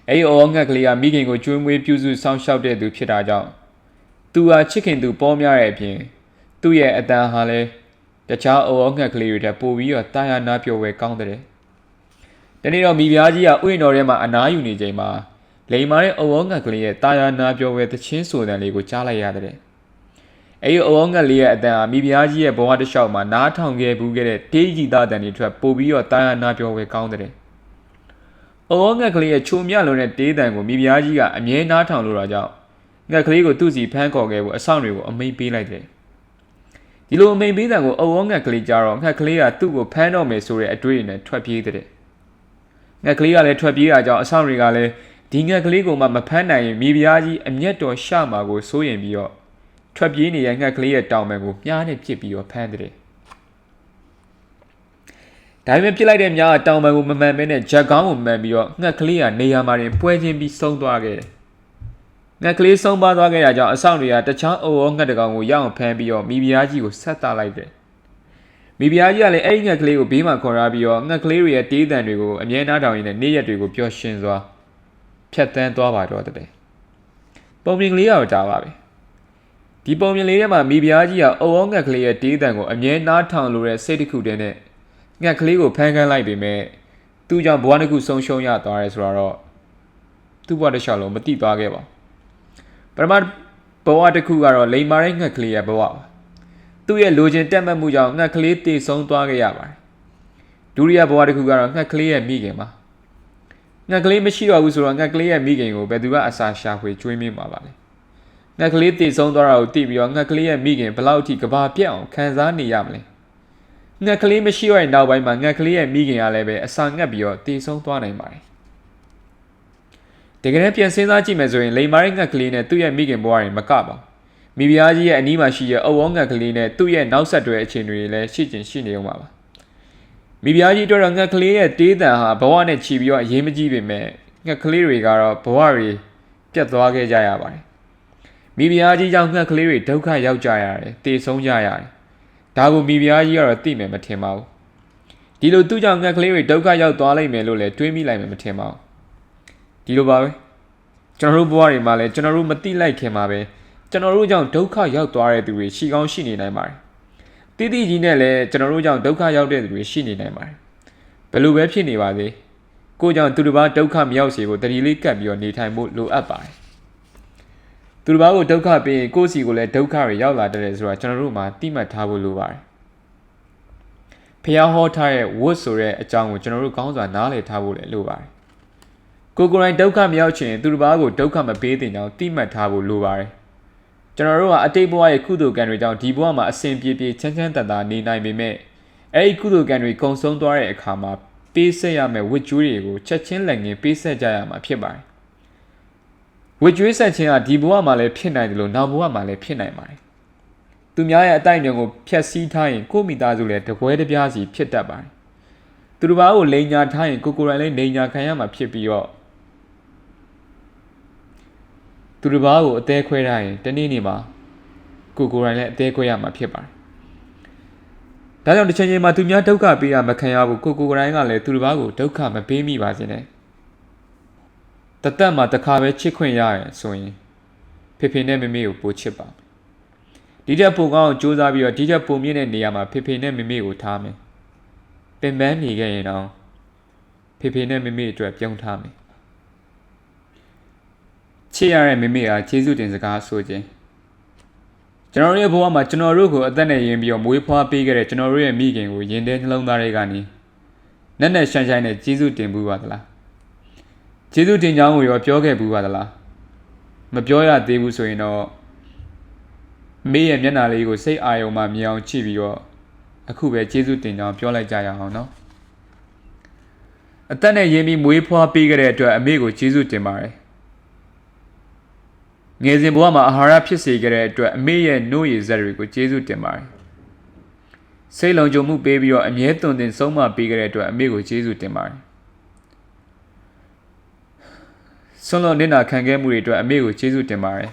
အဲ့ဒီအော်ငှက်ကလေးကမိခင်ကိုကျွေးမွေးပြုစုစောင့်ရှောက်တဲ့သူဖြစ်တာကြောင့်သူဟာချစ်ခင်သူပေါများတဲ့အပြင်သူ့ရဲ့အတန်ဟာလည်းတခြားအော်ငှက်ကလေးတွေထက်ပိုပြီးတော့တာယာနာပျော်ဝဲကောင်းတဲ့တနေ့တော့မိဖုရားကြီးကဥယျာဉ်တော်ထဲမှာအနားယူနေချိန်မှာလိမ်မာတဲ့အော်ငှက်ကလေးရဲ့တာယာနာပျော်ဝဲသချင်းဆိုတဲ့လေးကိုကြားလိုက်ရတဲ့အဲ့ဒီအော်ငှက်လေးရဲ့အတန်ဟာမိဖုရားကြီးရဲ့ဘဝတစ်လျှောက်မှာနားထောင်ခဲ့ဘူးခဲ့တဲ့တေးဂီတတန်တွေထွက်ပို့ပြီးတော့တာယာနာပျော်ဝဲကောင်းတဲ့အော်ငှက်ကလေးရဲ့ချိုမြလွန်တဲ့တေးတန်ကိုမိဖုရားကြီးကအမြဲနားထောင်လို့တာကြောင့်ငှက်ကလေးကိုသူ့စီဖမ်းခေါ်ခဲ့ဖို့အဆောင်တွေကိုအမိန်ပေးလိုက်တယ်ဒီလိုအမိန်ပေးတဲ့ကိုအော်ငှက်ကလေးကြတော့ငှက်ကလေးကသူ့ကိုဖမ်းတော့မယ်ဆိုတဲ့အတွေ့အကြုံနဲ့ထွက်ပြေးတဲ့ငှက်ကလေးကလည်းထွက်ပြေးတာကြောင့်အဆောင်တွေကလည်းဒီငှက်ကလေးကိုမှမဖမ်းနိုင်ရင်မိဖုရားကြီးအမျက်တော်ရှမှာကိုစိုးရင်ပြီးတော့ထွက်ပြေးနေတဲ့ငှက်ကလေးရဲ့တောင်ပံကိုမြားနဲ့ပစ်ပြီးတော့ဖမ်းတဲ့ဒါပေမဲ့ပြစ်လိုက်တဲ့မြားကတောင်ပံကိုမမှန်ပဲနဲ့ဂျက်ကောင်းကိုမှန်ပြီးတော့ငှက်ကလေးကနေရာမှာတင်ပွဲချင်းပြီးဆုံးသွားခဲ့တယ်ငှက်ကလေးဆုံးပါသွားခဲ့တာကြောင့်အဆောင်တွေကတခြားအော်ငှက်တကောင်ကိုရအောင်ဖမ်းပြီးတော့မိဖုရားကြီးကိုဆက်တာလိုက်တယ်မိဖုရားကြီးကလည်းအဲ့ဒီငှက်ကလေးကိုဘေးမှာခေါ်ထားပြီးတော့ငှက်ကလေးတွေရဲ့တေးတံတွေကိုအမြဲနားထောင်ရင်းနဲ့နေ့ရက်တွေကိုပျော်ရွှင်စွာဖြတ်တန်းသွားပါတော့တဲ့ပုံပြင်ကလေးကတော့ဒါပါပဲဒီပုံပြင်လေးထဲမှာမိဖုရားကြီးကအော်ငှက်ကလေးရဲ့တေးတံကိုအမြဲနားထောင်လို့တဲ့စိတ်တစ်ခုတည်းနဲ့ငှက်ကလေးကိုဖမ်းခန်းလိုက်ပေမဲ့သူ သူ့ကြောင့်ဘဝတစ်ခုဆုံးရှုံးရသွားရဲဆိုတော့သူ့ဘဝတစ်လျှောက်လုံးမတိသွားခဲ့ပါပထမဘဝတစ်ခုကတော့လိမ္မာတဲ့ငှက်ကလေးရဲ့ဘဝပါသူ့ရဲ့လိုချင်တက်မှတ်မှုကြောင့်ငှက်ကလေးတည်ဆုံးသွားခဲ့ရပါတယ်ဒုတိယဘဝတစ်ခုကတော့ငှက်ကလေးရဲ့မိခင်ပါငှက်ကလေးမရှိတော့ဘူးဆိုတော့ငှက်ကလေးရဲ့မိခင်ကိုဘယ်သူကအစာရှာဖွေကျွေးမင်းမှာပါလဲငှက်ကလေးတည်ဆုံးသွားတာကိုသိပြီးတော့ငှက်ကလေးရဲ့မိခင်ဘယ်လောက်ထိကဘာပြက်အောင်ခံစားနေရမလဲငှက်ကလေးမရှိတော့တဲ့နောက်ပိုင်းမှာငှက်ကလေးရဲ့မိခင်ကလည်းပဲအစာငှက်ပြီးတော့တည်ဆုံးသွားနိုင်ပါတယ်တကယ်လည်းပြန်စဉ်းစားကြည့်မယ်ဆိုရင်လိမ္မာတဲ့ငှက်ကလေးနဲ့သူ့ရဲ့မိခင်ဘဝတွေမကပါမိဖုရားကြီးရဲ့အနီးမှာရှိတဲ့အုပ်ဝငှက်ကလေးနဲ့သူ့ရဲ့နောက်ဆက်တွဲအခြေအနေတွေလည်းရှိကျင်ရှိနေအောင်ပါမိဖုရားကြီးတို့တော့ငှက်ကလေးရဲ့တေးတန်ဟာဘဝနဲ့ချီပြီးတော့အရေးမကြီးပေမဲ့ငှက်ကလေးတွေကတော့ဘဝတွေပြတ်သွားခဲ့ကြရပါတယ်မိဖုရားကြီးကြောင့်ငှက်ကလေးတွေဒုက္ခရောက်ကြရတယ်တေဆုံးကြရတယ်ဒါကိုမိဖုရားကြီးကတော့သိမယ်မထင်ပါဘူးဒီလိုသူ့ကြောင့်ငှက်ကလေးတွေဒုက္ခရောက်သွားလိမ့်မယ်လို့လည်းတွေးမိလိုက်မယ်မထင်ပါဘူးဒီလိုပါပဲကျွန်တော်တို့ဘဝတွေမှာလည်းကျွန်တော်တို့မသိလိုက်ခင်မှာပဲကျွန်တော်တို့ကြောင့်ဒုက္ခရောက်သွားတဲ့သူတွေရှိကောင်းရှိနေနိုင်ပါတယ်တိတိကြီးနဲ့လည်းကျွန်တော်တို့ကြောင့်ဒုက္ခရောက်တဲ့သူတွေရှိနေနိုင်ပါတယ်ဘယ်လိုပဲဖြစ်နေပါစေကိုကြောင့်သူတစ်ပါးဒုက္ခမရောက်စေဖို့တတိလေးကပ်ပြီးတော့နေထိုင်ဖို့လိုအပ်ပါတယ်သူတစ်ပါးကိုဒုက္ခပေးရင်ကိုယ့်စီကိုလည်းဒုက္ခတွေရောက်လာတဲ့ဆိုတာကျွန်တော်တို့မှာသိမှတ်ထားဖို့လိုပါတယ်ဖျားဟောထားတဲ့ဝတ်ဆိုတဲ့အကြောင်းကိုကျွန်တော်တို့ကောင်းစွာနားလည်ထားဖို့လည်းလိုပါတယ်ကိုယ်ကိုယ်တိုင်ဒုက္ခမရောက်ချင်သူတစ်ပါးကိုဒုက္ခမပေးတဲ့ကြောင့်သိမှတ်ထားဖို့လိုပါတယ်ကျွန်တော်တို့ကအတိတ်ဘဝရဲ့ကုသိုလ်ကံတွေကြောင့်ဒီဘဝမှာအစဉ်ပြေပြေချမ်းချမ်းသာသာနေနိုင်ပေမဲ့အဲဒီကုသိုလ်ကံတွေကုံဆုံးသွားတဲ့အခါမှာပေးဆက်ရမယ့်ဝတ်ကြွေးတွေကိုချက်ချင်းလက်ငင်းပေးဆက်ကြရမှာဖြစ်ပါတယ်ဝတ်ကြွေးဆက်ခြင်းကဒီဘဝမှာလည်းဖြစ်နိုင်တယ်လို့နောက်ဘဝမှာလည်းဖြစ်နိုင်ပါတယ်သူများရဲ့အတိုက်အညွန့်ကိုဖျက်ဆီးထားရင်ကိုယ့်မိသားစုလည်းတကွဲတပြားစီဖြစ်တတ်ပါတယ်သူတစ်ပါးကိုလိန်ညာထားရင်ကိုယ်တိုင်လည်းလိန်ညာခံရမှာဖြစ်ပြီးတော့သူတစ်ပါးကိုအသေးခွဲထားရင်တနေ့နေ့မှာကိုယ်တိုင်လည်းအသေးခွဲရမှာဖြစ်ပါတယ်။ဒါကြောင့်တစ်ချိန်ချိန်မှာသူများဒုက္ခပေးတာမခံရဘူးကိုယ်တိုင်ကလည်းသူတစ်ပါးကိုဒုက္ခမပေးမိပါစေနဲ့။တသက်မှာတစ်ခါပဲချစ်ခွင့်ရရင်ဆိုရင်ဖေဖေနဲ့မမေကိုပို့ချစ်ပါမယ်။ဒီတက်ပုံကောင်းကိုစူးစမ်းပြီးတော့ဒီတက်ပုံမြင့်တဲ့နေရာမှာဖေဖေနဲ့မမေကိုထားမယ်။ပင်ပန်းနေခဲ့ရင်တော့ဖေဖေနဲ့မမေအတွက်ပြုံးထားမယ်။ချစ်ရတဲ့မိမိဟာကျေးဇူးတင်စကားဆိုခြင်းကျွန်တော်ရဲ့ဘဝမှာကျွန်တော်တို့ကိုအသက်နဲ့ရင်ပြီးတော့မွေးဖွားပေးခဲ့တဲ့ကျွန်တော်တို့ရဲ့မိခင်ကိုရင်ထဲနှလုံးသားတွေကနေနက်နက်ရှိုင်းရှိုင်းနဲ့ကျေးဇူးတင်ဘူးပါသလားကျေးဇူးတင်ကြောင်းကိုရောပြောခဲ့ဘူးပါသလားမပြောရသေးဘူးဆိုရင်တော့မေးရဲ့မျက်နှာလေးကိုစိတ်အာရုံမှမြင်အောင်ကြည့်ပြီးတော့အခုပဲကျေးဇူးတင်ကြောင်းပြောလိုက်ကြရအောင်နော်အသက်နဲ့ရင်ပြီးမွေးဖွားပေးခဲ့တဲ့အတွက်အမေကိုကျေးဇူးတင်ပါတယ်ငယ်စဉ်ဘဝမှာအာဟာရဖြစ်စေခဲ့တဲ့အတွက်အမေရဲ့နှိုးရည်စက်တွေကိုကျေးဇူးတင်ပါတယ်။စိတ်လုံခြုံမှုပေးပြီးတော့အမြဲတမ်းတင်ဆုံးမပေးခဲ့တဲ့အတွက်အမေကိုကျေးဇူးတင်ပါတယ်။ဆွမ်းလွန်နေတာခံခဲ့မှုတွေအတွက်အမေကိုကျေးဇူးတင်ပါတယ်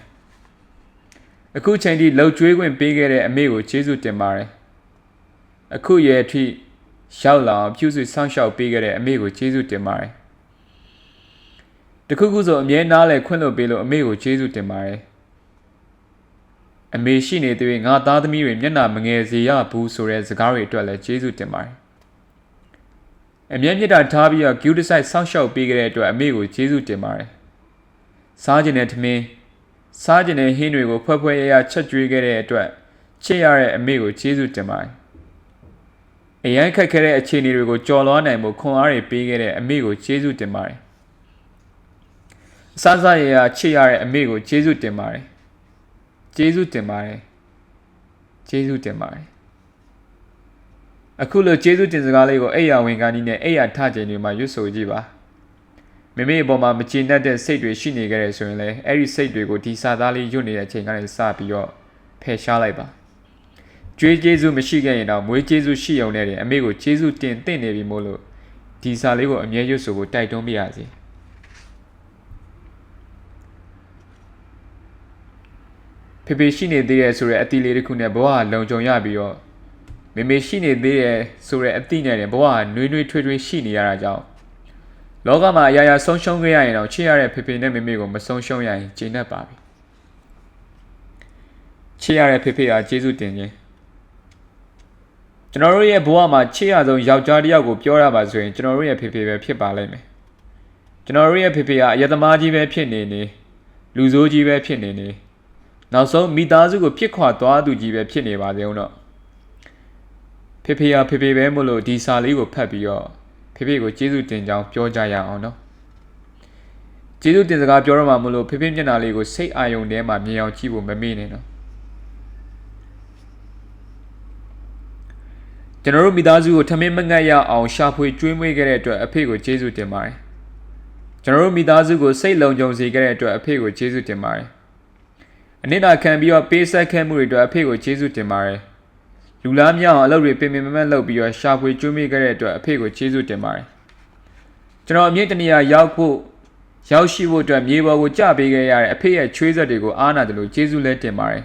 ။အခုချိန်ထိလှုပ်ကြွေးခွင့်ပေးခဲ့တဲ့အမေကိုကျေးဇူးတင်ပါတယ်။အခုရဲ့အထိရောက်လာအောင်ပြုစုစောင့်ရှောက်ပေးခဲ့တဲ့အမေကိုကျေးဇူးတင်ပါတယ်။တခုခုဆိုအမြဲနားလဲခွင့်လွှတ်ပေးလို့အမေကိုကျေးဇူးတင်ပါတယ်အမေရှိနေသေးရင်ငါသားသမီးတွေမျက်နှာမငယ်စေရဘူးဆိုတဲ့စကားတွေအတွက်လည်းကျေးဇူးတင်ပါတယ်အမြဲမြတ်တာထားပြီးတော့ဂူတဆိုင်ဆောက်ရှောက်ပေးခဲ့တဲ့အတွက်အမေကိုကျေးဇူးတင်ပါတယ်စားကျင်တဲ့ထမင်းစားကျင်တဲ့ဟင်းတွေကိုဖွဲ့ဖွဲ့ရရချက်ကျွေးခဲ့တဲ့အတွက်ချစ်ရတဲ့အမေကိုကျေးဇူးတင်ပါတယ်အရန်ခက်ခဲတဲ့အခြေအနေတွေကိုကြော်လွှားနိုင်ဖို့ခွန်အားတွေပေးခဲ့တဲ့အမေကိုကျေးဇူးတင်ပါတယ်စားစားရရချစ်ရတဲ့အမေကိုကျေးဇူးတင်ပါတယ်ကျေးဇူးတင်ပါတယ်ကျေးဇူးတင်ပါတယ်အခုလိုကျေးဇူးတင်စကားလေးကိုအိယာဝင်ကားနည်းနဲ့အိယာထချိန်တွေမှာရွတ်ဆိုကြည့်ပါမိမိအပေါ်မှာမကျေနပ်တဲ့စိတ်တွေရှိနေကြတယ်ဆိုရင်လည်းအဲ့ဒီစိတ်တွေကိုဒီစာသားလေးရွတ်နေတဲ့အချိန်ကနေစပြီးတော့ဖယ်ရှားလိုက်ပါကြွေးကျေးဇူးမရှိခဲ့ရင်တော့မွေးကျေးဇူးရှိုံနဲ့အမေကိုကျေးဇူးတင်သင့်နေပြီမို့လို့ဒီစာလေးကိုအမြဲရွတ်ဆိုဖို့တိုက်တွန်းပြရစီဖေဖေရှိနေသေးတယ်ဆိုတဲ့အတီလေးတစ်ခုနဲ့ဘဝလုံခြုံရပြီးတော့မေမေရှိနေသေးတယ်ဆိုတဲ့အတီနဲ့ဘဝနွေးနွေးထွေးထွေးရှိနေရတာကြောင့်လောကမှာအရာရာဆုံးရှုံးခဲ့ရရင်တော့ချစ်ရတဲ့ဖေဖေနဲ့မေမေကိုမဆုံးရှုံးရရင်ကျေနပ်ပါပြီချစ်ရတဲ့ဖေဖေအားကျေးဇူးတင်ခြင်း ကျွန်တော်တို့ရဲ့ဘဝမှာချစ်ရဆုံးယောက်ျားတစ်ယောက်ကိုပြောရပါဆိုရင်ကျွန်တော်တို့ရဲ့ဖေဖေပဲဖြစ်ပါလိမ့်မယ်ကျွန်တော်တို့ရဲ့ဖေဖေကအယက်သမားကြီးပဲဖြစ်နေနေလူဆိုးကြီးပဲဖြစ်နေနေနောက်ဆုံးမိသားစုကိုပြစ်ခွာသွားသူကြီးပဲဖြစ်နေပါစေဦးတော့ဖေဖေကဖေဖေပဲမို့လို့ဒီစာလေးကိုဖတ်ပြီးတော့ဖေဖေကိုကျေးဇူးတင်ကြောင်းပြောကြရအောင်နော်ကျေးဇူးတင်စကားပြောရမှာမလို့ဖေဖေမျက်နှာလေးကိုစိတ်အာရုံထဲမှာမြင်အောင်ကြည့်ဖို့မမေ့နဲ့နော်ကျွန်တော်တို့မိသားစုကိုထမင်းမငတ်ရအောင်ရှာဖွေကျွေးမွေးခဲ့တဲ့အတွက်အဖေကိုကျေးဇူးတင်ပါတယ်ကျွန်တော်တို့မိသားစုကိုစိတ်လုံခြုံစေခဲ့တဲ့အတွက်အဖေကိုကျေးဇူးတင်ပါတယ်အနစ်နာခံပြီးတော့ပေးဆက်ခဲ့မှုတွေအတွက်အဖေကိုကျေးဇူးတင်ပါတယ်လူလားမြောက်အောင်အလုပ်တွေပင်ပင်မမတ်လုပ်ပြီးတော့ရှာဖွေကျွေးမွေးခဲ့တဲ့အတွက်အဖေကိုကျေးဇူးတင်ပါတယ်ကျွန်တော်အမြင့်တနေရာရောက်ရှိဖို့အတွက်မြေပေါ်ကိုကြပေးခဲ့ရတဲ့အဖေရဲ့ချွေးဆက်တွေကိုအားနာတယ်လို့ကျေးဇူးလည်းတင်ပါတယ်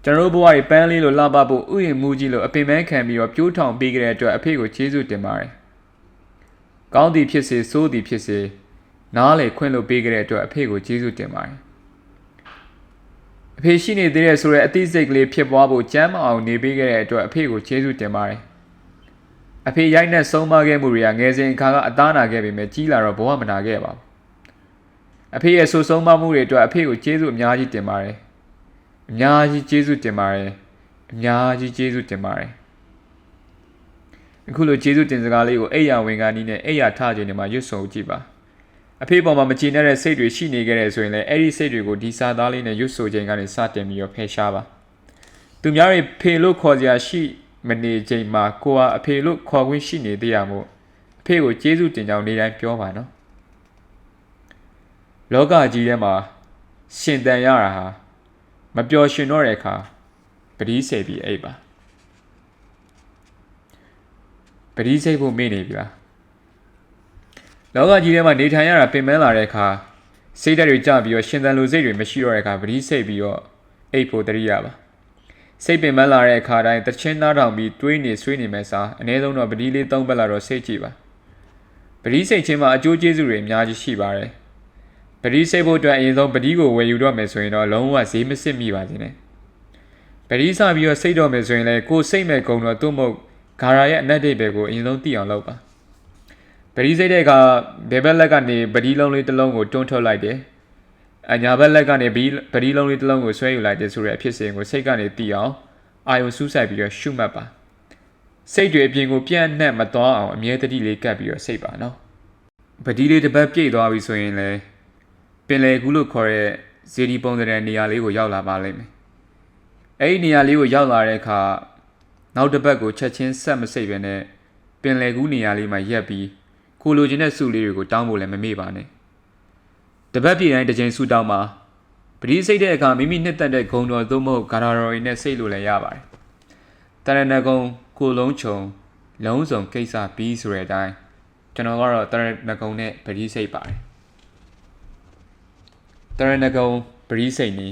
ကျွန်တော်တို့ဘဝတွေပန်းလေးလိုလှပဖို့ဥယျာဉ်မူကြီးလိုအပင်ပန်းခံပြီးတော့ပြိုးထောင်ပေးခဲ့တဲ့အတွက်အဖေကိုကျေးဇူးတင်ပါတယ်ကောင်းသည်ဖြစ်စေဆိုးသည်ဖြစ်စေနားလေခွင့်လို့ပေးခဲ့တဲ့အတွက်အဖေကိုကျေးဇူးတင်ပါတယ်အဖေရှိနေသေးတဲ့ဆိုတဲ့အသိစိတ်ကလေးဖြစ်ပွားဖို့ကြမ်းမအောင်နေပေးခဲ့တဲ့အတွက်အဖေကိုကျေးဇူးတင်ပါတယ်အဖေရိုက်နှက်ဆုံးမခဲ့မှုတွေကငယ်စဉ်အခါကအသားနာခဲ့ပေမဲ့ကြီးလာတော့ဘဝမနာခဲ့ပါဘူးအဖေရဲ့ဆိုဆုံးမမှုတွေအတွက်အဖေကိုကျေးဇူးအများကြီးတင်ပါတယ်အများကြီးကျေးဇူးတင်ပါတယ်အများကြီးကျေးဇူးတင်ပါတယ်အခုလိုကျေးဇူးတင်စကားလေးကိုအိယာဝင်ကနီးနဲ့အိယာထခြင်းတွေမှာရွတ်ဆိုကြည့်ပါအဖေပေါ်မှာမကျေနပ်တဲ့စိတ်တွေရှိနေခဲ့တဲ့ဆိုရင်လည်းအဲ့ဒီစိတ်တွေကိုဒီစာသားလေးနဲ့ရွတ်ဆိုခြင်းကနေစတင်ပြီးတော့ဖယ်ရှားပါသူများတွေဖေလို့ခေါ်စရာရှိမနေချိန်မှာကိုကအဖေလို့ခေါ်ခွင့်ရှိနေသေးရမို့အဖေကိုကျေးဇူးတင်ကြောင်းနေတိုင်းပြောပါနော်လောကကြီးထဲမှာရှင်တန်ရတာဟာမပျော်ရွှင်တော့တဲ့အခါပတိစိတ်ပြီးအိပ်ပါပတိစိတ်ဖို့မေ့နေပြီလားလောကကြီးထဲမှာနေထိုင်ရတာပင်ပန်းလာတဲ့အခါစိတ်ဓာတ်တွေကျပြီးတော့ရှင်သန်လိုစိတ်တွေမရှိတော့တဲ့အခါပတိစိတ်ပြီးတော့အိပ်ဖို့တရိယာပါစိတ်ပင်ပန်းလာတဲ့အခါတိုင်းတချင်းသားတောင်ပြီးတွေးနေဆွေးနေမဲ့စားအနည်းဆုံးတော့ပတိလေး၃ပတ်လာတော့စိတ်ကြည့်ပါပတိစိတ်ချင်းမှာအကျိုးကျေးဇူးတွေအများကြီးရှိပါတယ်ပတိစိတ်ဖို့အတွက်အရင်ဆုံးပတိကိုဝယ်ယူတော့မယ်ဆိုရင်တော့လုံးဝဈေးမစစ်မိပါစေနဲ့ပတိစပြီးတော့စိတ်တော့မယ်ဆိုရင်လည်းကိုယ်စိတ်မဲ့ကုံတော့သူ့မဟုတ်ဂါရာရဲ့အနက်ဒိတ်ပဲကိုအရင်ဆုံးသိအောင်လုပ်ပါပတိစိတ်တဲ့အခါဘယ်ဘက်လက်ကနေပတိလုံးလေးတစ်လုံးကိုတွန်းထုတ်လိုက်တယ်အညာဘက်လက်ကနေပတိလုံးလေးတစ်လုံးကိုဆွဲယူလိုက်တယ်ဆိုတဲ့အဖြစ်စဉ်ကိုစိတ်ကနေသိအောင်အာယုံစူးစိုက်ပြီးတော့ရှုမှတ်ပါစိတ်တွေအပြင်ကိုပြန့်နှံ့မသွားအောင်အမြဲတတိလေးကပ်ပြီးတော့စိတ်ပါနော်ပတိလေးတစ်ပတ်ပြည့်သွားပြီဆိုရင်လည်းပင်လယ်ကူးလို့ခေါ်တဲ့ဇေဒီပုံစံတဲ့နေရာလေးကိုရောက်လာပါလိမ့်မယ်အဲ့ဒီနေရာလေးကိုရောက်လာတဲ့အခါနောက်တစ်ပတ်ကိုချက်ချင်းဆက်မစိတ်ပဲနဲ့ပင်လယ်ကူးနေရာလေးမှာရက်ပြီးကိုလိုချင်တဲ့စုလေးတွေကိုတောင်းဖို့လည်းမမေ့ပါနဲ့တပတ်ပြည့်တိုင်းတစ်ချိန်စုတောင်းပါပတိစိတ်တဲ့အခါမိမိနှစ်သက်တဲ့ဂုံတော်သို့မဟုတ်ဂါရာတော်ရင်းနဲ့စိတ်လိုလည်းရပါတယ်တရဏဂုံကိုလုံးချုံလုံးစုံကိစ္စပြီးဆိုတဲ့အတိုင်းကျွန်တော်ကတော့တရဏဂုံနဲ့ပတိစိတ်ပါတယ်တရဏဂုံပရိစိတ်နီ